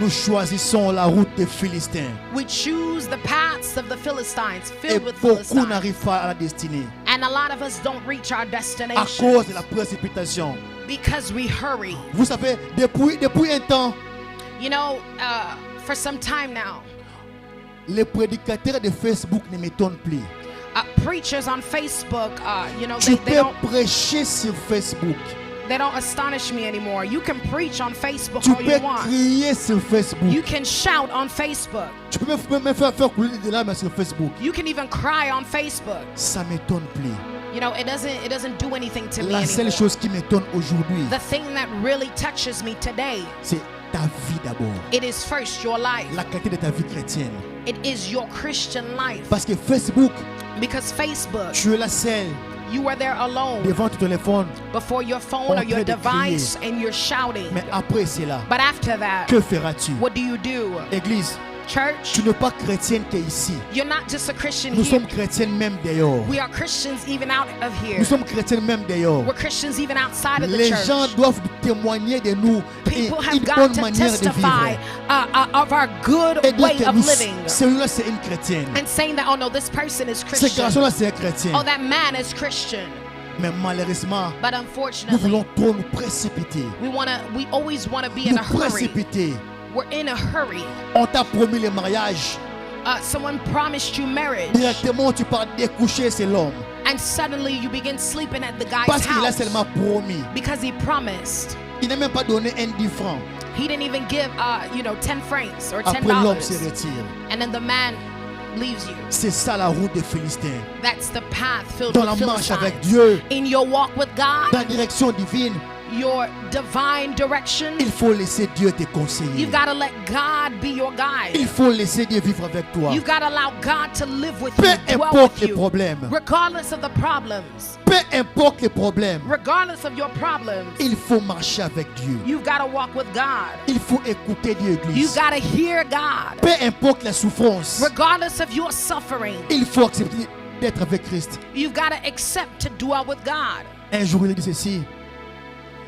Nous choisissons la route des Philistins. We choose the paths of the Philistines, Et filled with beaucoup Philistines. n'arrivent pas à la destinée And a lot of us don't reach our à destination cause de la précipitation. because we hurry. Vous savez, depuis un temps, You know, for some time now, les prédicateurs de Facebook ne m'étonnent plus. preachers on Facebook, Tu they peux don't prêcher sur Facebook. astonish me anymore. You can preach on Facebook Tu all peux you want. crier sur Facebook. You can shout on Facebook. Tu peux même faire couler des larmes sur Facebook. You can even cry on Facebook. Ça m'étonne plus. You know, it doesn't do anything to me La seule anymore. chose qui m'étonne aujourd'hui, The thing that really touches me today, c'est ta vie d'abord. it is first your life. La qualité de ta vie chrétienne. It is your Christian life. Parce que Facebook, Because Facebook, tu es la seule you are there alone devant ton téléphone. before your phone or en your train de device and you're shouting. Mais après cela, But after that, que feras-tu? what do you do? Église, Church, tu n'es pas chrétienne qu'ici. you're not just a Christian Nous here. sommes chrétiennes même dehors. We are Christians even out of here. Nous sommes chrétiennes même dehors. We're Christians even outside of the Les gens church. doivent témoigner de nous et People have une got bonne to manière de testify vivre. of our good Et dire way que of nous, living. celui-là c'est une chrétienne. And saying that, oh no, this person is Ce Christian. garçon-là c'est un chrétien. Oh, that man is Christian. Mais malheureusement, But nous unfortunately, voulons trop nous précipiter. we always want to be in Nous a hurry. précipiter. We're in a hurry. On t'a promis le mariage. Someone promised you marriage, Directement, tu pars découcher, c'est l'homme. and suddenly you begin sleeping at the guy's Parce qu'il a house seulement promis. because he promised. Il n'a même pas donné un 10 francs. He didn't even give, 10 francs or Après, l'homme se $10. retire. And then the man leaves you. C'est ça la route des Philistins. That's the path filled Dans la with marche avec Philistines. Dieu, In your walk with God, dans la direction divine, your divine direction, il faut laisser Dieu te conseiller. you've got to let God be your guide. Il faut laisser Dieu vivre avec toi. You've got to allow God to live with Peu you, dwell importe with les you, problèmes, regardless of the problems, peu importe les problèmes, regardless of your problems. il faut marcher avec Dieu. You've got to walk with God. Il faut écouter Dieu, You've Église. got to hear God, Peu importe la souffrance, regardless of your suffering. il faut accepter d'être avec Christ. You've got to accept to dwell with God. Un jour, il dit ceci: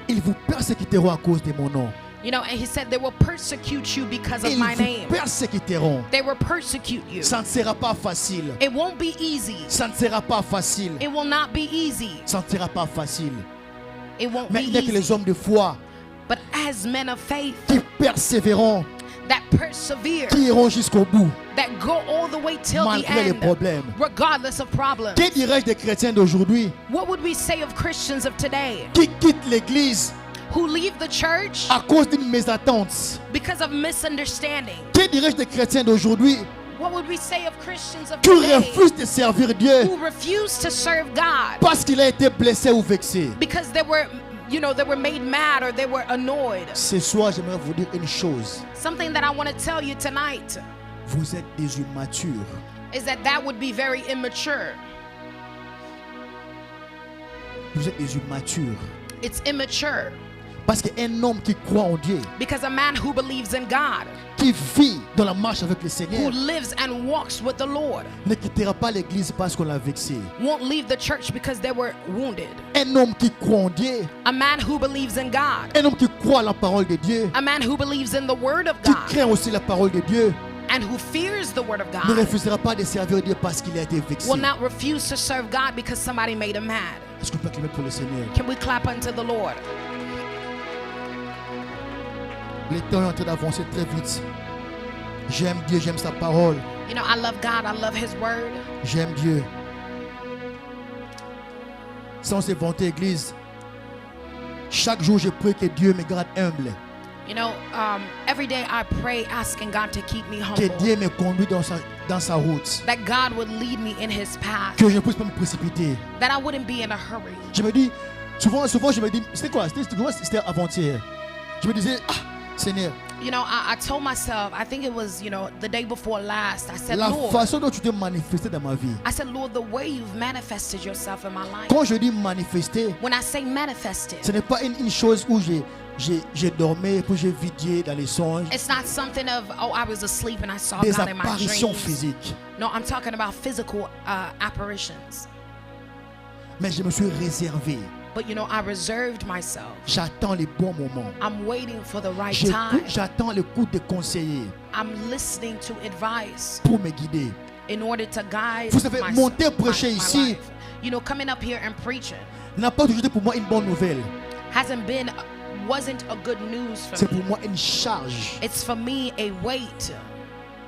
ils vous persécuteront à cause de mon nom. You know, and he said they will persecute you because of Ils my vous name. persécuteront. They will persecute you. Ça ne sera pas facile. It won't be easy. Ça ne sera pas facile. It will not be easy. Ça ne sera pas facile. It won't Mais be il n'y a que easy. les hommes de foi But as men of faith qui persévéreront, that persevere, qui iront jusqu'au bout, that go all the way till the malgré les end, problèmes. regardless of problems. Que dirais-je des chrétiens d'aujourd'hui What would we say of Christians of today qui quittent l'église who leave the church à cause d'une mésattente? because of misunderstanding? Que dirais-je des chrétiens d'aujourd'hui What would we say of Christians of qui today refusent de servir Dieu who refuse to serve God parce qu'il a été blessé ou vexé? because they were, you know, they were made mad or they were annoyed? Ce soir, j'aimerais vous dire une chose. Something that I want to tell you tonight Vous êtes des immatures. is that would be very immature. Vous êtes des immatures. It's immature Parce qu'un homme qui croit en Dieu, because a man who believes in God, qui vit dans la marche avec le who Seigneur, lives and walks with the Lord, ne quittera pas l'église parce qu'on l'a vexé. won't leave the church because they were wounded. Un homme qui croit en Dieu, A man who believes in God, un homme qui croit à la parole de Dieu, a man who believes in the word of qui God craint aussi la parole de Dieu, and who fears the word of ne God, refusera pas de servir Dieu parce qu'il a été vexé. will not refuse to serve God because somebody made him mad. Est-ce qu'on peut acclamer pour le Seigneur? Can we clap unto the Lord? Le temps est en train d'avancer très vite. J'aime Dieu, j'aime sa parole. You know, I love God, I love his word. J'aime Dieu. Sans se vanter, Église, chaque jour je prie que Dieu me garde humble. You know, every day I pray asking God to keep me Que humble, Dieu me conduise dans sa route. that God would lead me in his path, Que je ne puisse pas me précipiter. that I wouldn't be in a hurry. Je me dis, souvent je me dis, c'était quoi? C'était avant-hier. Je me disais, ah, Seigneur, You know, I told myself, I think it was, you know, the day before last, I said, la Lord, façon dont tu t'es manifesté dans ma vie. I said, Lord, the way you've manifested yourself in my life. Quand je dis manifester, When I say manifested, ce n'est pas une chose où j'ai dormi, puis j'ai vu Dieu dans les songes. it's not something of, oh, I was asleep and I saw Des God in my apparitions dreams. physiques. No, I'm talking about physical apparitions. Mais je me suis réservé. But you know, I reserved myself. J'attends les bons moments. I'm waiting for the right time. J'attends le coup de conseiller I'm listening to advice pour me guider. in order to guide Vous savez, myself, monter prêcher my ici life. You know, coming up here and preaching N'a pas toujours été pour moi une bonne nouvelle. wasn't a good news C'est for me. pour moi une charge. It's for me a weight.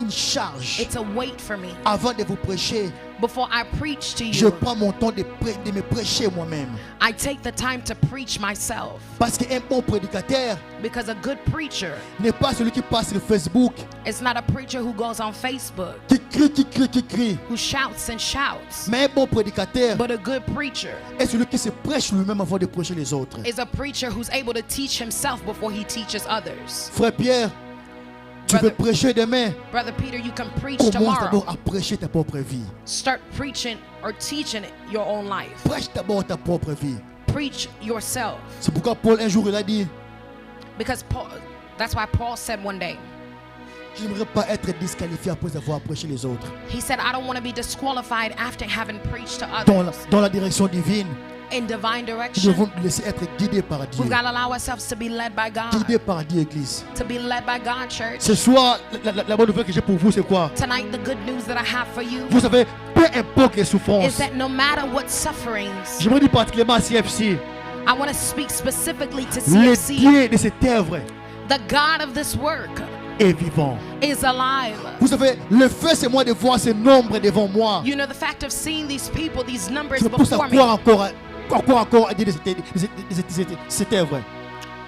Une charge. It's a weight for me. Avant de vous prêcher, Before I preach to je you, prends mon temps de me prêcher moi-même. I take the time to preach myself. Parce qu'un bon prédicateur Because a good preacher n'est pas celui qui passe sur Facebook, is not a preacher who goes on Facebook, qui crie. who shouts and shouts. Mais un bon prédicateur But a good preacher est celui qui se prêche lui-même avant de prêcher les autres. is a preacher who's able to teach himself before he teaches others. Frère Pierre, tu veux prêcher demain? Brother Peter, you can preach Commence tomorrow. d'abord à prêcher ta propre vie. Start preaching or teaching your own life. Prêche d'abord ta propre vie. Preach yourself. C'est pourquoi Paul un jour il a dit, Because that's why Paul said one day, je n'aimerais pas être disqualifié après avoir prêché les autres. he said, I don't want to be disqualified after having preached to others Dans la direction divine, in divine nous direction. devons nous laisser être guidés par Dieu. We've got to allow ourselves to be led by God. Guidés par Dieu, Église. To be led by God, church. Ce soir, la bonne nouvelle que j'ai pour vous, c'est quoi? Tonight, the good news that I have for you Vous savez, peu importe les is souffrances, that no matter what sufferings, je me dis particulièrement à CFC, I want to speak specifically to le CFC. Dieu de cette œuvre The God of this work est vivant. is alive. Vous savez, le fait, c'est moi de voir ce nombre devant moi. You know, the fact of seeing these people, these numbers Je me pousse à before me, croire encore à Dieu de cette œuvre.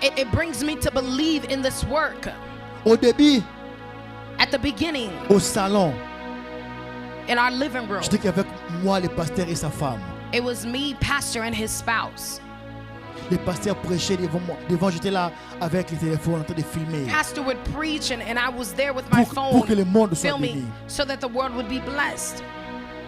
it brings me to believe in this work. Au début, At the beginning, au salon, in our living room, j'étais qu'avec moi, le pasteur et sa femme. it was me, pastor, and his spouse. les pasteurs prêchaient devant j'étais là avec le téléphone en train de filmer. Pastor would preach and I was there with my Pour que le phone monde soit filming béni. so that the world would be blessed.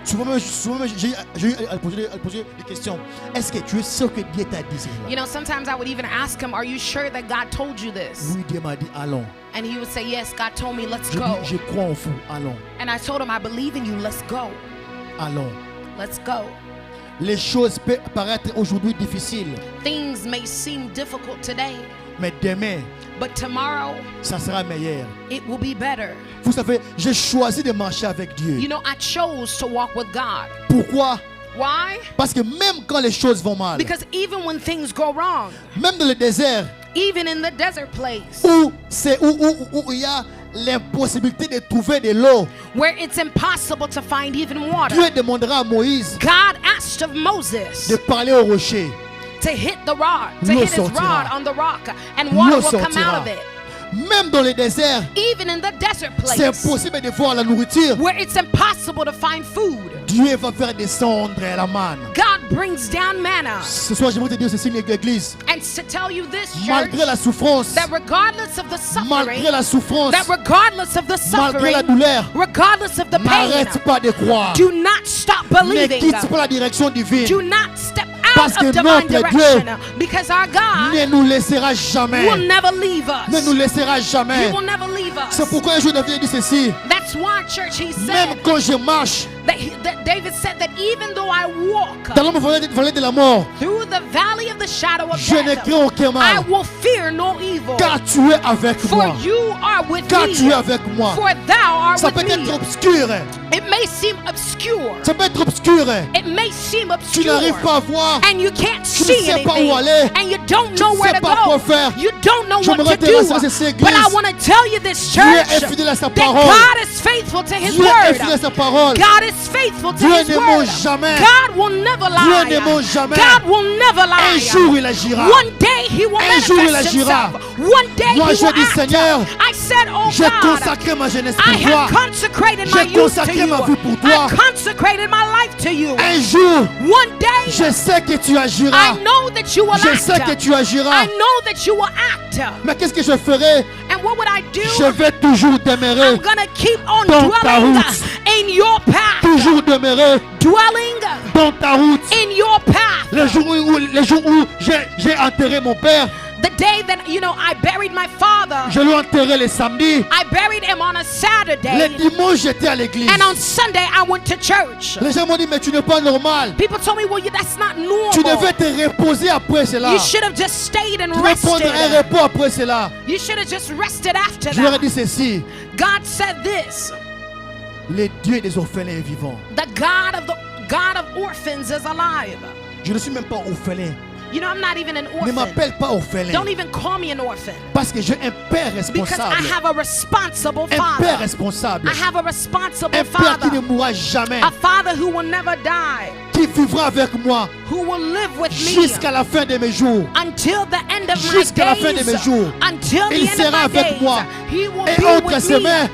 Souvent même, j'ai eu à poser des questions. Est-ce que tu es sûr que Dieu t'a dit cela? You know, sometimes I would even ask him, are you sure that God told you this? Oui, Dieu m'a dit allons. And he would say, yes, God told me, let's Je go. dis, je crois en vous, allons, And I told him, I believe in you, let's go. allons. Let's go. Les choses peuvent paraître aujourd'hui difficiles, Things may seem difficult today, mais demain, but tomorrow ça sera meilleur. it will be better. Vous savez, j'ai choisi de marcher avec Dieu. You know, I chose to walk with God. Pourquoi? Why? Parce que même quand les choses vont mal, Because even when things go wrong, même dans le désert, even in the desert place, où il y a l'impossibilité de trouver de l'eau, where it's impossible to find even water, Dieu demandera à Moïse God asked of Moses de parler au rocher. to hit the rod, to L'eau hit his sortira. rod on the rock, and water L'eau will come sortira. out of it. Même dans le désert, Even in the desert c'est place, impossible de voir la nourriture. where it's impossible to find food, Dieu va faire descendre la manne. God brings down manna. Ce soir, j'aimerais te dire ceci, l'église. And to tell you this, church, Malgré la souffrance, that regardless of the suffering, malgré la souffrance, that regardless of the malgré la suffering, douleur, regardless of the pain, n'arrête pas de croire. do not stop Ne believing. quitte pas la direction divine. Do not step Parce out que of divine notre direction, because our God Ne nous laissera jamais. will never leave Ne nous us. laissera He jamais. will never leave C'est us. pourquoi un jour David dit ceci. That's why, church, he Même said quand je marche that David said that even though I walk dans la vallée de la mort, through the valley of the shadow of je ne death, crains aucun I mal. will fear no evil. Car tu es avec For moi. you are with Car tu es me. avec moi. For thou art Ça peut with être me. obscur. It may seem obscure. Ça peut être obscur. It may seem Tu n'arrives obscure. pas à voir. And you can't Tu ne see sais pas anything. où aller. And you don't Tu know ne where sais to pas quoi go. faire. You don't know what J'aimerais to te do. rassurer cette But I église. want to tell you this, Dieu church, est fidèle à sa that parole. God is faithful to His Dieu est fidèle à word. sa parole. God is faithful to Dieu His ne word. ment jamais. God will never lie. Dieu ne ment jamais. God will never Un lie. jour il agira. One day He will Un jour il manifest agira. Himself. One day Moi, He je will dis, act. Seigneur, I said, oh J'ai God, consacré ma jeunesse I pour toi. have consecrated my J'ai youth to consacré you. ma vie pour toi. I consecrated my life to you. Un jour, One day, je sais que tu I agiras. know that you will Je act. sais que tu agiras. I know that you will act. Mais qu'est-ce que je ferai? And what would I do? Je vais toujours demeurer. I'm gonna keep on dans ta dwelling route. in your path. Toujours demeurer Dwelling dans ta route. in your path. Les jours où j'ai enterré mon père, The day that, I buried my father, je l'ai enterré le samedi. I buried him on a Le Saturday. dimanche, j'étais à l'église. And on Sunday, I went to church. Les gens m'ont dit, mais tu n'es pas normal. People told me, well, that's not Tu devais normal. te reposer après cela. You should have just stayed and Tu devais prendre un rested. repos après cela. You should have just rested after Je leur ai that. dit ceci. God said this. Le Dieu des orphelins est vivant. The God of orphans is alive. Je ne suis même pas orphelin. I'm not even an Ne orphan. m'appelle pas orphelin. Don't even call me an orphan. Parce que j'ai un père Because responsable. I have a responsible Un père father. responsable. I have a responsible Un père qui ne father. mourra jamais. A father who will never die. Qui vivra avec moi Who will live with me jusqu'à la fin de mes jours. until the end of my Jusqu'à la fin de mes days. jours. Until Il the end of sera my avec days. moi. He will Et be entre ses with me. mains,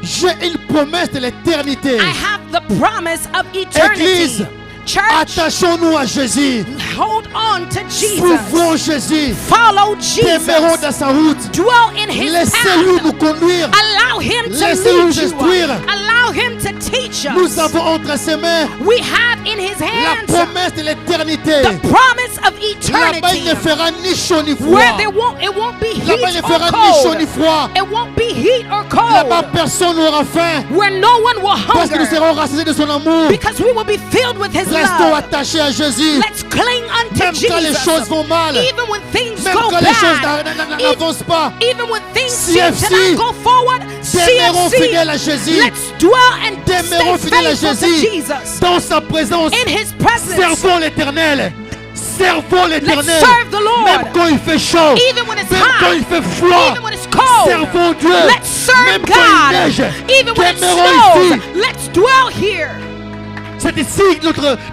j'ai une promesse de l'éternité. I have the promise of eternity. Église, Church, attachons-nous à Jésus. hold on to Jesus. Suivons Jésus. Follow Demeurons Jesus. dans sa route. Dwell in His Laissez-lui path. nous conduire. Allow Him to Laissez-le lead you. instruire. Allow Him to teach Nous us. avons entre ses mains We have in His la hands promesse de l'éternité. the promise of Là-bas, il eternity. ne fera ni chaud ni froid. Where it won't be heat Là-bas, il ne or fera ni chaud ni cold. froid. It won't be heat or Là-bas, cold. personne n'aura faim. Where no one will Parce que nous hunger. serons rassasiés de son amour. Because we will be filled with His Restons love. attachés à Jésus. Let's cling unto Même quand les choses Jesus. vont mal. Even when things Même go quand les choses bad. n'avancent pas. Even when things seem CFC, to not go forward. Demeurons CFC, fidèles à Jésus. let's dwell and Demeurons stay fidèles à faithful to Jésus. Jesus. Dans sa présence. In His presence. Servons l'éternel. Servons l'éternel. Let's serve the Lord. Même quand il fait chaud. Even when it's Même hot. quand il fait froid. Even when it's cold. Servons Dieu. Let's serve Même quand il God. neige. Even when it Demeurons snows. ici. Let's dwell here. C'est ici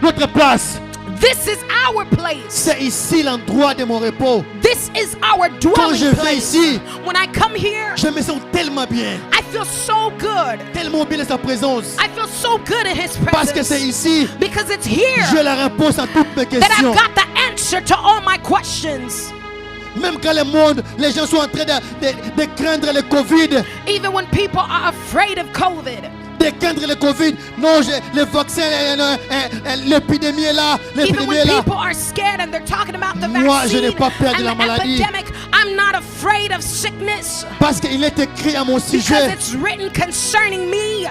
notre place. This is our place. C'est ici l'endroit de mon repos. This is our Quand je dwelling vais place. ici, When I come here, je me sens tellement bien. I feel so good. Tellement bien dans sa présence. I feel so good in His Parce que c'est presence. ici, Because it's here j'ai la réponse à toutes mes that I've questions. got the answer to all my questions. Même quand le monde, les gens sont en train de craindre le Covid, Even when people are afraid of COVID. de craindre le Covid. Non, le vaccin, l'épidémie est là, Even l'épidémie when est là. people are scared and they're talking about the Moi, je n'ai vaccine pas peur de and la the maladie. epidemic, I'm not afraid of sickness Parce qu'il est écrit à mon because sujet it's written concerning me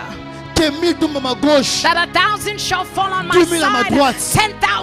que 1000 tombent à ma gauche, that 1,000 shall fall on my 10,000 à ma side, droite.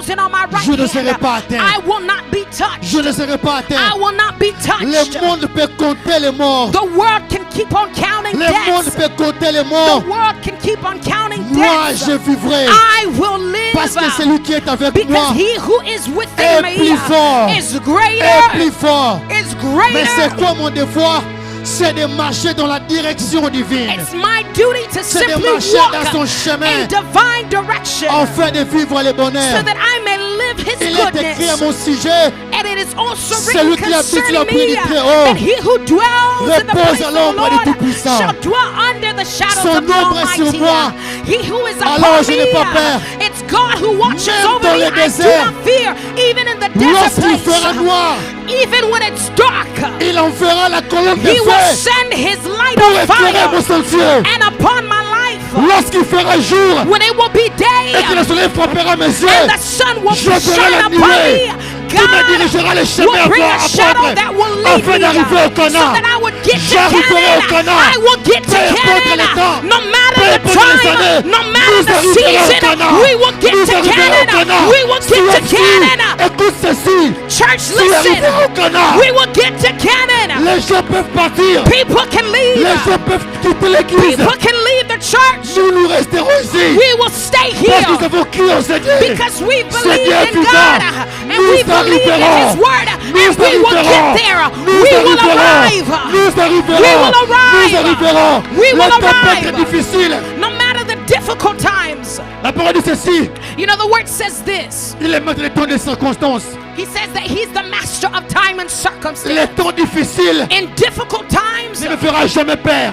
10,000 on my right Je ne serai pas hand. atteint. I will not be touched. je ne serai pas atteint. I will not be touched. Le monde peut compter les morts. The world can keep on counting Le monde deaths. peut compter les The morts. world can keep on counting Moi, deaths. je vivrai. I will live Parce que celui qui est avec because moi he who is est within me plus fort. is est greater. plus fort. Is Mais c'est greater. quoi mon devoir? C'est de marcher dans la direction divine. It's my duty to C'est de simply marcher walk dans son chemin in divine direction afin de vivre le so bonheur. that I may live his Il est écrit à goodness. mon sujet. And it is also Celui written qui habite la concerning paix du me Très-Haut that he who dwells in the repose place à of the l'ombre du Lord Tout-Puissant. shall dwell under the shadows Son of the ombre est sur Almighty. moi. He who is Alors upon je n'ai pas peur. me, it's God who watches Même over dans me. le I do désert. not fear, even in the desert Lorsqu'il fera place, noir, even when it's dark. il enverra la colonne de He will feu send his light pour of éclairer mon fire sentier. and upon my life. Lorsqu'il fera jour When it will be day et que le soleil frappera mes yeux, and the sun will je verrai shine la upon nuée me, qui me dirigera les God chemins will à bring a shadow apprendre that will lead afin me d'arriver au so Canaan. that I would get to J'arriverai au Canaan. Canaan. I will get to Peu importe le temps, Canaan. No matter peu the importe les time, années, no matter nous the arriverons au season, Canaan. we will get Nous to arriverons au Canaan. Canaan. We will Si get to aussi, Canaan. écoute ceci, Church, si arriverons au listen. Canaan, We will get to Canaan. les gens peuvent partir, People can les leave. gens peuvent quitter l'église. People can leave the church. Nous resterons ici We will stay parce que nous here avons crié au Seigneur. because we believe Seigneur in vivant, God and nous we believe in arriverons. His word Nous and we will arriverons. get there. Nous We will arriverons. arrive. Nous arriverons. We will arrive. Nous arriverons. We will La tempête arrive. est difficile. No matter the difficult times. La parole dit ceci. You know, the word says this. Il est maître des temps des circonstances. He says that He's the master of time and Les circumstance. temps difficiles In difficult times, ne me fera jamais peur.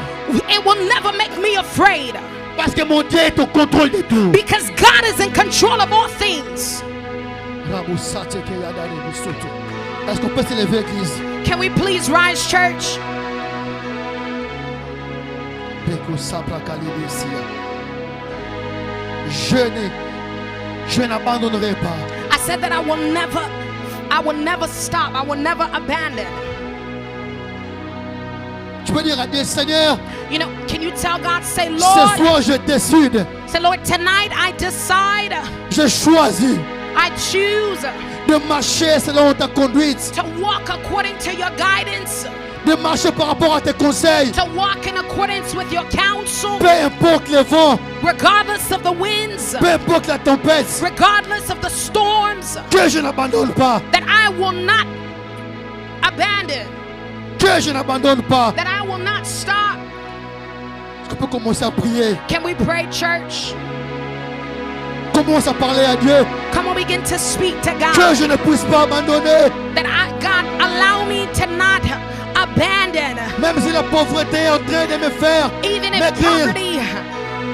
it will never make me afraid Parce que mon Dieu est au contrôle de tout. because God is in control of all things. Est-ce qu'on peut se lever, église? Can we please rise, church? Je n'abandonnerai pas. I said that I will never stop. I will never abandon. Tu peux dire à Dieu, Seigneur, You know, can you tell God, say, ce Lord, soir je décide, say, Lord, tonight I decide, je choisis I choose de marcher selon ta conduite, to walk according to your guidance, de marcher par rapport à tes conseils, to walk in accordance with your counsel, peu importe le vent, regardless of the winds, peu importe la tempête, regardless of the storms, que je n'abandonne pas, that I will not abandon, que je n'abandonne pas. that I will not stop. Est-ce qu'on peut commencer à prier? Can we pray, church? Commence à parler à Dieu, Come on, begin to speak to God. que je ne puisse pas abandonner, That God allow me to not abandon, même si la pauvreté est en train de me faire even if maigrir.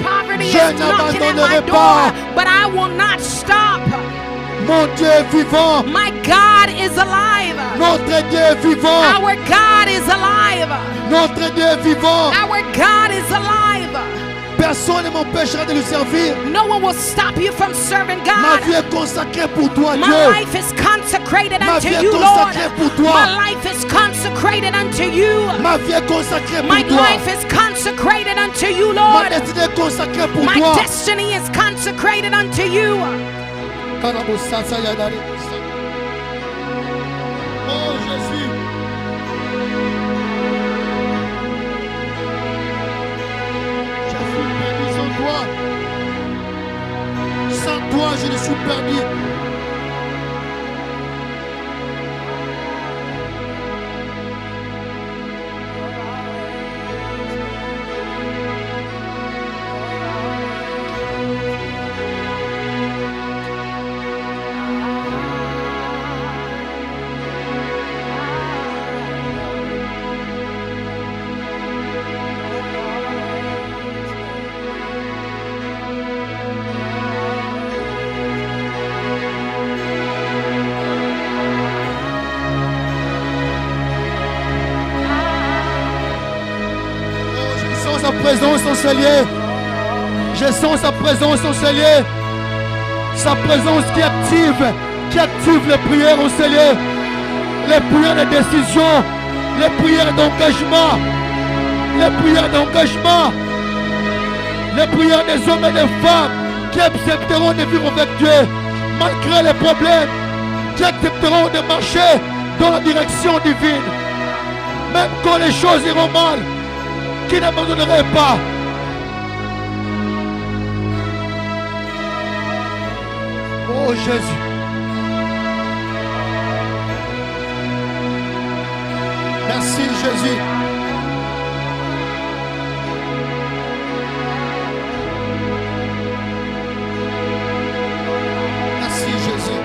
poverty Je is knocking at my n'abandonnerai door, pas. but I will not stop. Mon Dieu est vivant, My God is alive. notre Dieu est vivant, Our God is alive. notre Dieu est vivant. Our God is alive. Personne ne m'empêchera de le servir. No one will stop you from serving Ma God. vie est consacrée pour toi, My Dieu. life is consecrated Ma unto vie est you, Lord. consacrée pour toi. My life is consecrated unto you. Ma vie est consacrée My pour toi. life is consecrated unto you, Ma Lord. destinée est consacrée pour My toi. destiny is consecrated unto you. Oh Jésus. Je suis perdu sans toi. Sans toi, je ne suis perdu. présence en ce lieu. Je sens sa présence en ce lieu. Sa présence qui active les prières en ce lieu. Les prières de décision, les prières d'engagement, les prières d'engagement, les prières des hommes et des femmes qui accepteront de vivre avec Dieu malgré les problèmes, qui accepteront de marcher dans la direction divine, même quand les choses iront mal, qui n'abandonneraient pas. Oh Jésus. Merci Jésus. Merci Jésus.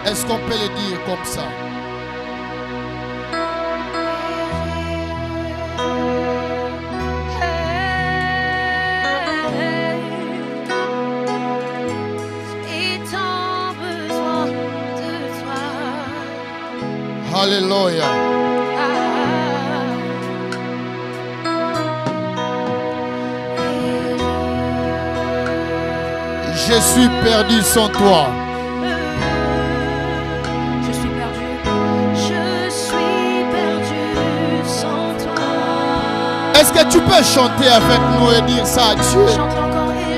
Est-ce qu'on peut le dire comme ça? Alléluia. Je suis perdu sans toi. Est-ce que tu peux chanter avec nous et dire ça à Dieu? Chante encore et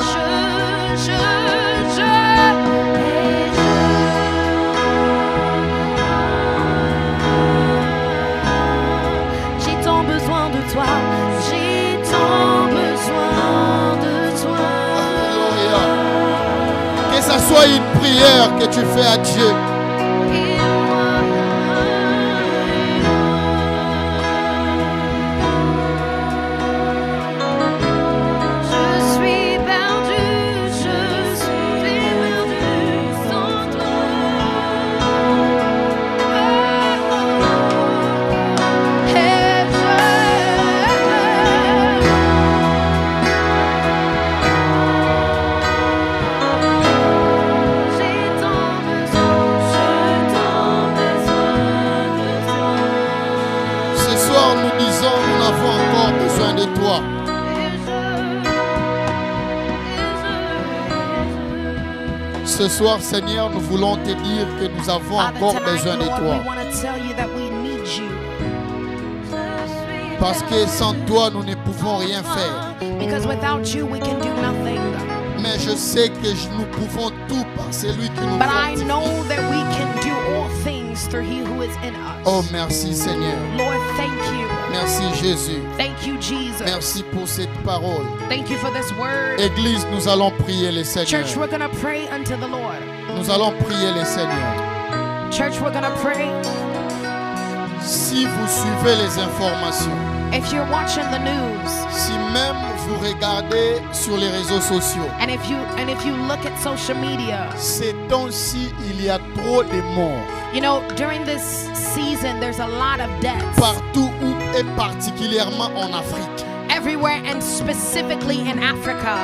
j'ai tant besoin de toi, j'ai tant besoin de toi. Alléluia. Que ça soit une prière que tu fais à Dieu. Ce soir, Seigneur, nous voulons te dire que nous avons encore besoin de toi. Parce que sans toi, nous ne pouvons rien faire. Mais je sais que nous pouvons tout par celui qui nous fortifie. Oh, merci Seigneur. Lord, thank you. Merci Jésus. Thank you, Jesus. Merci pour cette parole. Thank you for this word. Église, nous allons prier le Seigneur. Church, we're going to pray unto the Lord. Nous allons prier le Seigneur. Church, we're going to pray. Si vous suivez les informations, If you're watching the news, si même vous regardez sur les réseaux sociaux, and if you look at social media, ces temps-ci, il y a trop de morts. you know, during this season, there's a lot of deaths. Partout et particulièrement en Afrique. Everywhere and specifically in Africa.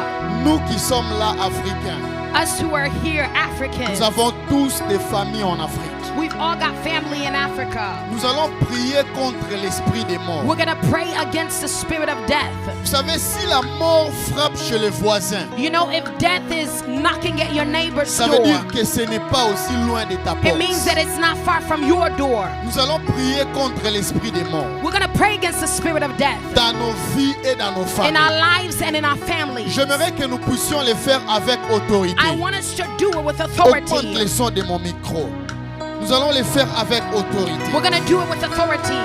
Nous qui sommes là, Africains, Us who are here, Africans, nous avons tous des familles en Afrique. we've all got family in Africa. Nous allons prier contre l'esprit des morts. We're going to pray against the spirit of death. Vous savez, si la mort frappe chez les voisins, You know, if death is knocking at your neighbor's ça veut door, dire que ce n'est pas aussi loin de ta it means porte. that it's not far from your door. Nous allons prier contre l'esprit des morts We're going to pray against the spirit of death dans nos vies et dans nos in our familles. lives and in our families. J'aimerais que nous puissions le faire avec autorité. I want us to do it with Augmente authority. le son de mon micro. Nous allons le faire avec autorité. We're going to do it with authority.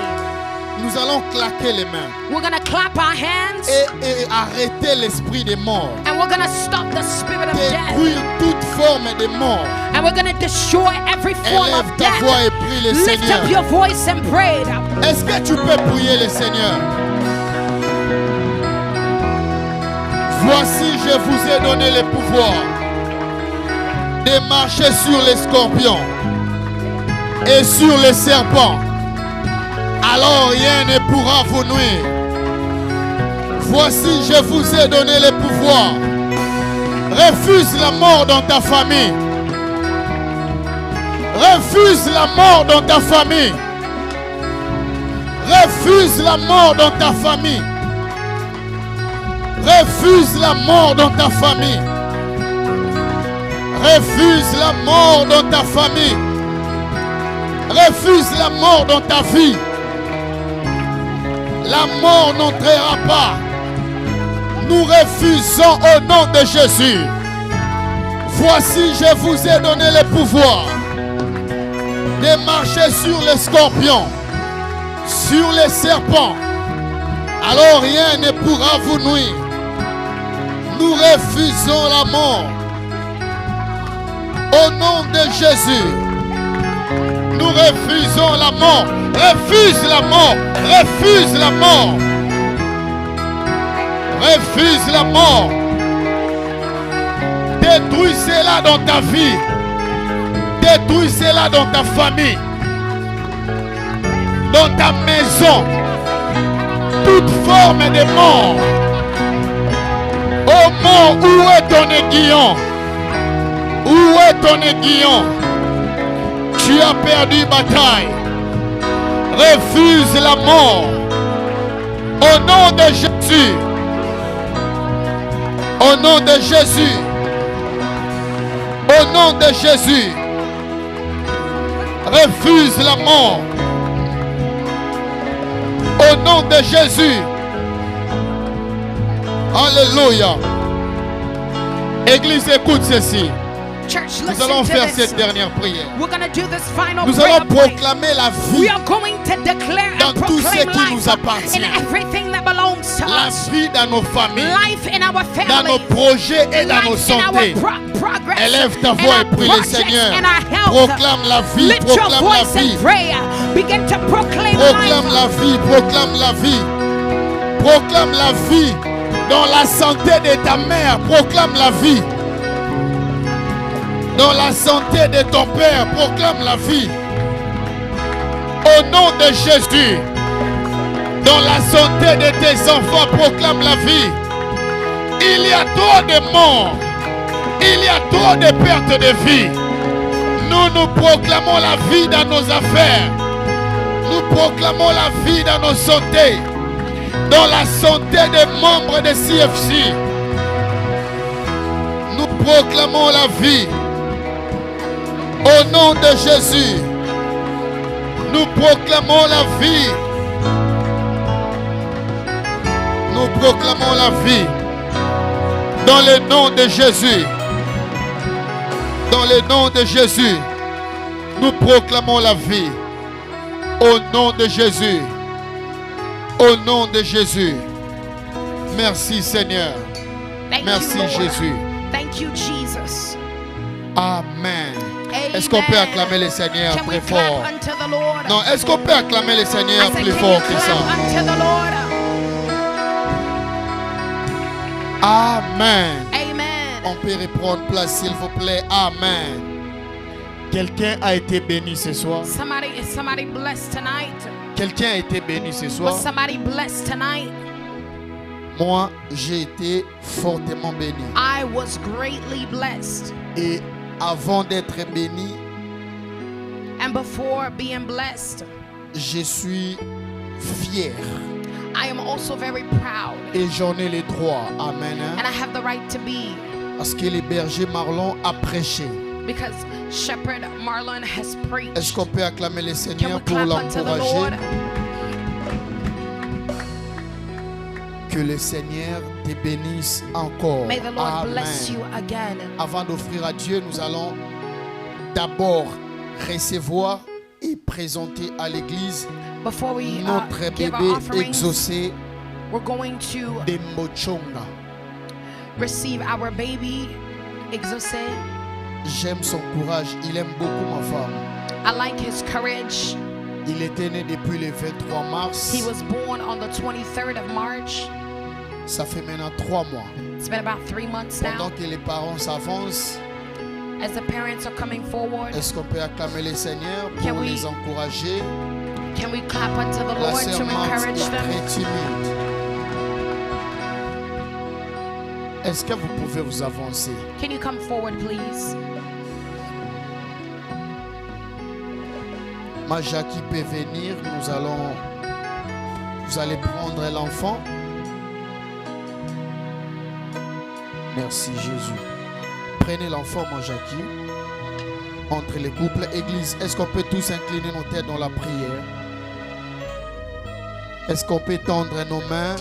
Nous allons claquer les mains We're going to clap our hands et arrêter l'esprit des morts. and we're going to stop the spirit of death. Détruire toute forme de mort. And we're going to destroy every form Élève of ta voix death. et prie le Lift Seigneur. up your voice and pray. Est-ce que tu peux prier le Seigneur? Voici, je vous ai donné le pouvoir de marcher sur les scorpions et sur les serpents. Alors rien ne pourra vous nuire. Voici, je vous ai donné le pouvoir. Refuse la mort dans ta famille. Refuse la mort dans ta famille. Refuse la mort dans ta famille. Refuse la mort dans ta famille. Refuse la mort dans ta famille. Refuse la mort dans ta vie. La mort n'entrera pas. Nous refusons au nom de Jésus. Voici, je vous ai donné le pouvoir de marcher sur les scorpions, sur les serpents. Alors rien ne pourra vous nuire. Nous refusons la mort. Au nom de Jésus, nous refusons la mort. Refuse la mort. Refuse la mort. Refuse la mort. Détruisez-la dans ta vie. Détruisez-la dans ta famille. Dans ta maison. Toute forme de mort. Oh mort, où est ton aiguillon? Où est ton aiguillon? Tu as perdu bataille. Refuse la mort. Au nom de Jésus. Au nom de Jésus. Au nom de Jésus. Refuse la mort. Au nom de Jésus. Alléluia. Église, écoute ceci. Church, Nous listen allons to faire this. cette dernière prière. We're going to do this final Nous prayer allons point. proclamer la We vie, are going to declare dans and tout ce proclaim qui nous life appartient. in everything that belongs to la us. vie dans nos familles, Life in our dans nos families. projets et dans nos Life in santé. our progress. Élève ta in voix our et prie le projects, Seigneur. in our health. Proclame la vie, Lift your proclame la voice vie. in prayer. Begin to proclaim Proclame life. la vie, proclame la vie. Proclame la vie dans la santé de ta mère. Proclame la vie. Dans la santé de ton père, proclame la vie. Au nom de Jésus. Dans la santé de tes enfants, proclame la vie. Il y a trop de morts. Il y a trop de pertes de vie. Nous proclamons la vie dans nos affaires. Nous proclamons la vie dans nos santé. Dans la santé des membres de CFC. Nous proclamons la vie. Au nom de Jésus. Nous proclamons la vie. Nous proclamons la vie. Dans le nom de Jésus. Dans le nom de Jésus. Nous proclamons la vie. Au nom de Jésus. Au nom de Jésus. Merci Seigneur. Thank Merci you, Lord. Jésus. Thank you, Jesus. Amen. Amen. Est-ce qu'on peut acclamer le Seigneur Can très we clap fort? unto the Lord? Non, est-ce qu'on peut acclamer le I Seigneur said, plus can fort you que clap ça? unto the Lord? Amen. Amen. On peut reprendre place s'il vous plaît. Amen. Quelqu'un a été béni ce soir. Is somebody blessed tonight? Quelqu'un a été béni ce Was soir. somebody blessed tonight? Moi, j'ai été fortement béni. I was greatly blessed. Et avant d'être béni, And before being blessed, je suis fier. I am also very proud. Et j'en ai le droit. Amen. And I have the right to be, Parce que le berger Marlon a prêché. because Shepherd Marlon has Est-ce preached. qu'on peut acclamer le Can Seigneur we pour clap unto the Lord? l'encourager? Que le Seigneur te bénisse encore. May the Lord Amen. bless you again. Avant d'offrir à Dieu, nous allons d'abord recevoir et présenter à l'Église Before we notre give our bébé offerings, exaucé we're going to de Mochonga. receive our baby, Exaucé. J'aime son courage, il aime beaucoup ma femme. I like his courage. Il était né depuis le 23 mars. He was born on the 23rd of March. Ça fait maintenant 3 mois. It's been about 3 months Pendant now. que les parents s'avancent, As the parents are coming forward, Est-ce qu'on peut acclamer les seigneurs Can pour we- les encourager? can we clap unto the La Lord to servante encourage est them? très timide. Est-ce que vous pouvez vous avancer? Can you come forward, please? Ma Jackie peut venir. Vous allez prendre l'enfant. Merci Jésus. Prenez l'enfant, ma Jackie. Entre les couples, église, est-ce qu'on peut tous incliner nos têtes dans la prière? Est-ce qu'on peut tendre nos mains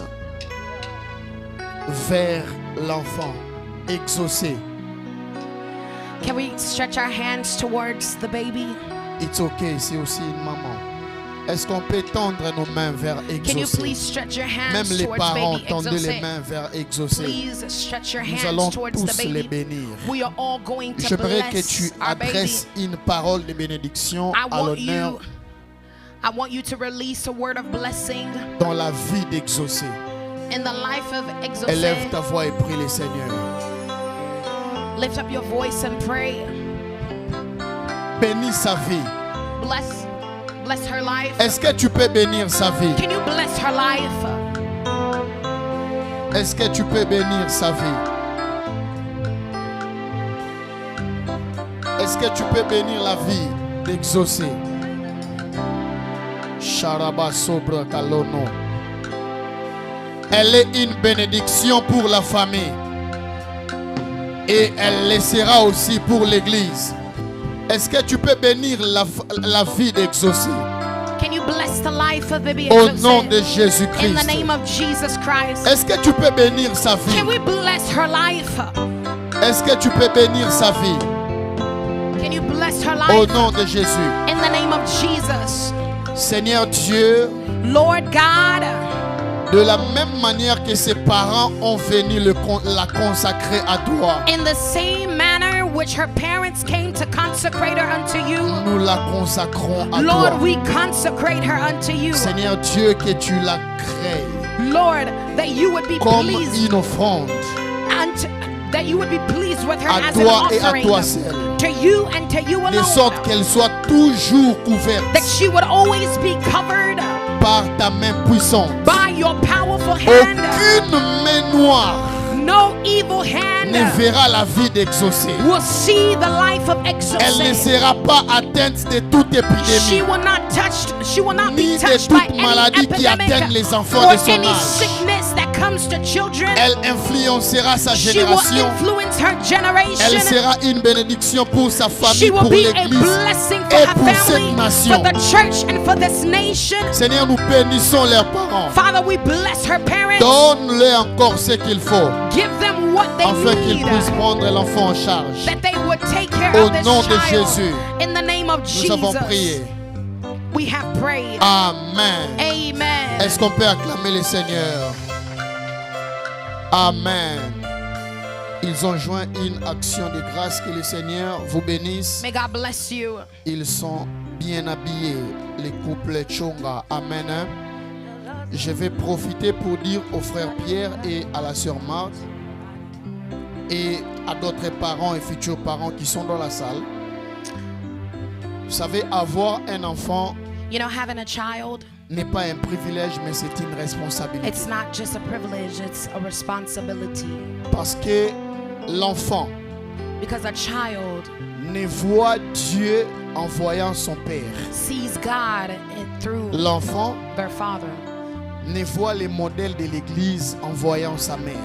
vers l'enfant exaucé? Can we stretch our hands towards the baby? It's okay, c'est aussi une maman. Est-ce qu'on peut tendre nos mains vers Can you exaucé? please stretch your hands Même les towards parents, baby tendez les exaucé? mains vers exaucé. Please stretch your Nous allons hands towards the tous les baby. bénir. We are all going to J'aimerais que bless tu our baby. adresses une parole de bénédiction I à want l'honneur you to release a word of blessing dans la vie d'exaucé. in the life of Élève exaucé. ta voix et prie le Seigneur. Lift up your voice and pray. Bénis sa vie. Bless her life. Est-ce que tu peux bénir sa vie? Can you bless her life? Est-ce que tu peux bénir sa vie? Est-ce que tu peux bénir la vie d'exaucé? Sharaba sobre kalono. Elle est une bénédiction pour la famille. Et elle le sera aussi pour l'église. Est-ce que tu peux bénir la vie d'exaucé? Can you bless the life of baby Au nom de exaucé? In the Jésus-Christ. name of Jesus Christ. Est-ce que tu peux bénir sa vie? Can we bless her life? Est-ce que tu peux bénir sa vie? Can you bless her Au life? nom de Jésus. In the name of Jesus. Seigneur Dieu, Lord God, de la même manière que ses parents ont venu la consacrer à toi, in the same manner which her parents came to consecrate her unto you, nous la consacrons à Lord, toi. we consecrate her unto you. Seigneur Dieu, que tu la crées Lord, that you would be comme pleased une offrande and that you would be pleased with her à as an toi et à offering toi seul, to you and to you de sorte alone, qu'elle soit toujours couverte that she would always be covered par ta main puissante. by your powerful hand. Aucune main noire No evil hand ne verra la vie d'exaucé. will see the life of Elle ne exaucé. sera pas atteinte de toute She épidémie, will not ni be de touched by toute any maladie qui epidemic atteigne les enfants or de son any âge. sickness that comes to children. Elle influencera sa She will génération. influence her Elle generation. sera une bénédiction pour sa She famille, will pour be a l'église blessing for et her pour cette family, for nation. the church, and for this nation. Seigneur, nous bénissons leurs parents. Father, we bless her parents. Donne-leur encore ce qu'il faut Give them what they afin qu'ils need, puissent prendre l'enfant en charge. that they would take care Au of this nom de child. Jésus, In the name of nous avons prié. Jesus, we have prayed. Amen. Amen. Est-ce qu'on peut acclamer le Seigneur? Amen. Ils ont joint une action de grâce. Que le Seigneur vous bénisse. May God bless you. Ils sont bien habillés, les couples Chonga. Amen. Je vais profiter pour dire au frère Pierre et à la sœur Marthe et à d'autres parents et futurs parents qui sont dans la salle. Vous savez, avoir un enfant You know, having a child, n'est pas un privilège, mais c'est une responsabilité. it's not just a privilege, it's a responsibility. Parce que l'enfant Because a child ne voit Dieu en voyant son père. sees God through L'enfant their father. ne voit les modèles de l'église en voyant sa mère.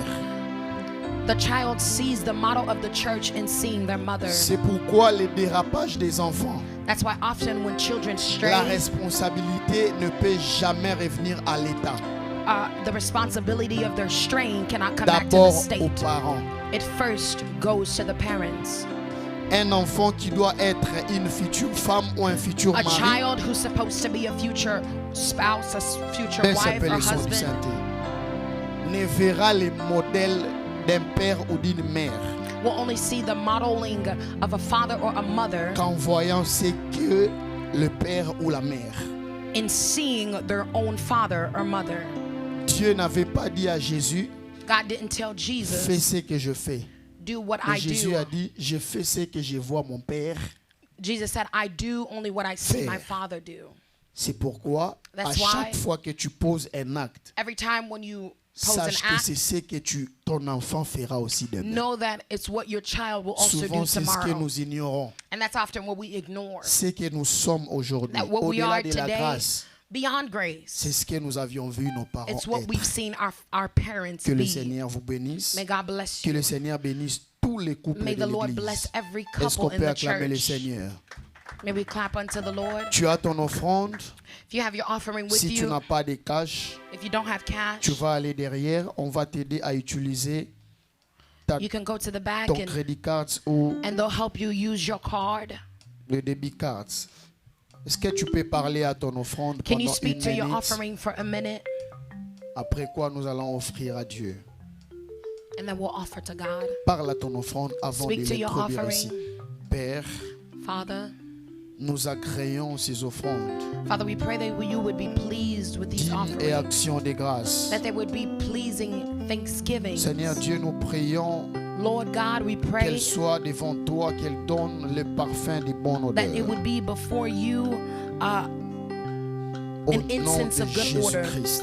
The child sees the model of the church in seeing their mother. C'est pourquoi les dérapages des enfants, That's why often when children la stray, responsabilité ne peut jamais revenir à l'État. the responsibility of their straying cannot come back to the D'abord aux state. parents. It first goes to the parents. Un enfant qui doit être une future femme ou un futur A mari, child who's supposed to be a future spouse, a future baisse un wife peu or les sons du husband, Saint-Esprit, ne verra les modèles d'un père ou d'une mère will only see the modeling of a father or a mother qu'en voyant ce que le père ou la mère. in seeing their own father or mother. Dieu n'avait pas dit à Jésus, God didn't tell fais Jesus, ce que je fais. do what Mais I Jésus do. a dit, je fais ce que je vois mon Père. Jesus said, I do only what I see Faire. my Father do. C'est pourquoi, à That's chaque why- fois que tu poses un acte, Every time when you pose sache an que act, c'est ce que ton enfant fera aussi demain. know that it's what your child will also Souvent, do c'est ce que tomorrow. nous ignorons. And that's often what we ignore. Ce que nous sommes aujourd'hui, That what we au-delà are de la today, grâce, beyond grace, c'est ce que nous avions vu nos parents it's what we've être. seen our parents Que le be. Seigneur vous bénisse. May God bless Que you. le Seigneur bénisse tous les couples May de the Lord l'Église. bless every Est-ce qu'on couple peut in the acclamer le church. Seigneur? May we clap unto the Lord. Tu as ton offrande. If you have your offering with Si tu you, n'as pas de cash, if you don't have cash, tu vas aller derrière. On va t'aider à utiliser you can go to the back ton credit card ou and they'll help you use your card. le debit card. Est-ce que tu peux parler à ton offrande Can you pendant speak une to your minute? offering for a minute? Après quoi nous allons offrir à Dieu. And then we'll offer to God. Parle à ton offrande avant Speak de to your l'introduire ici. offering. Père, Father, nous agréons ces offrandes. Father, we pray that you would be pleased with these Dîmes et offerings. actions de grâce. That they would be pleasing thanksgiving. Seigneur Dieu, nous prions Lord God, we pray qu'elle soit devant toi, qu'elle donne le parfum de bonne that it odeur. would be before you Au an nom incense de of good order. Jésus-Christ.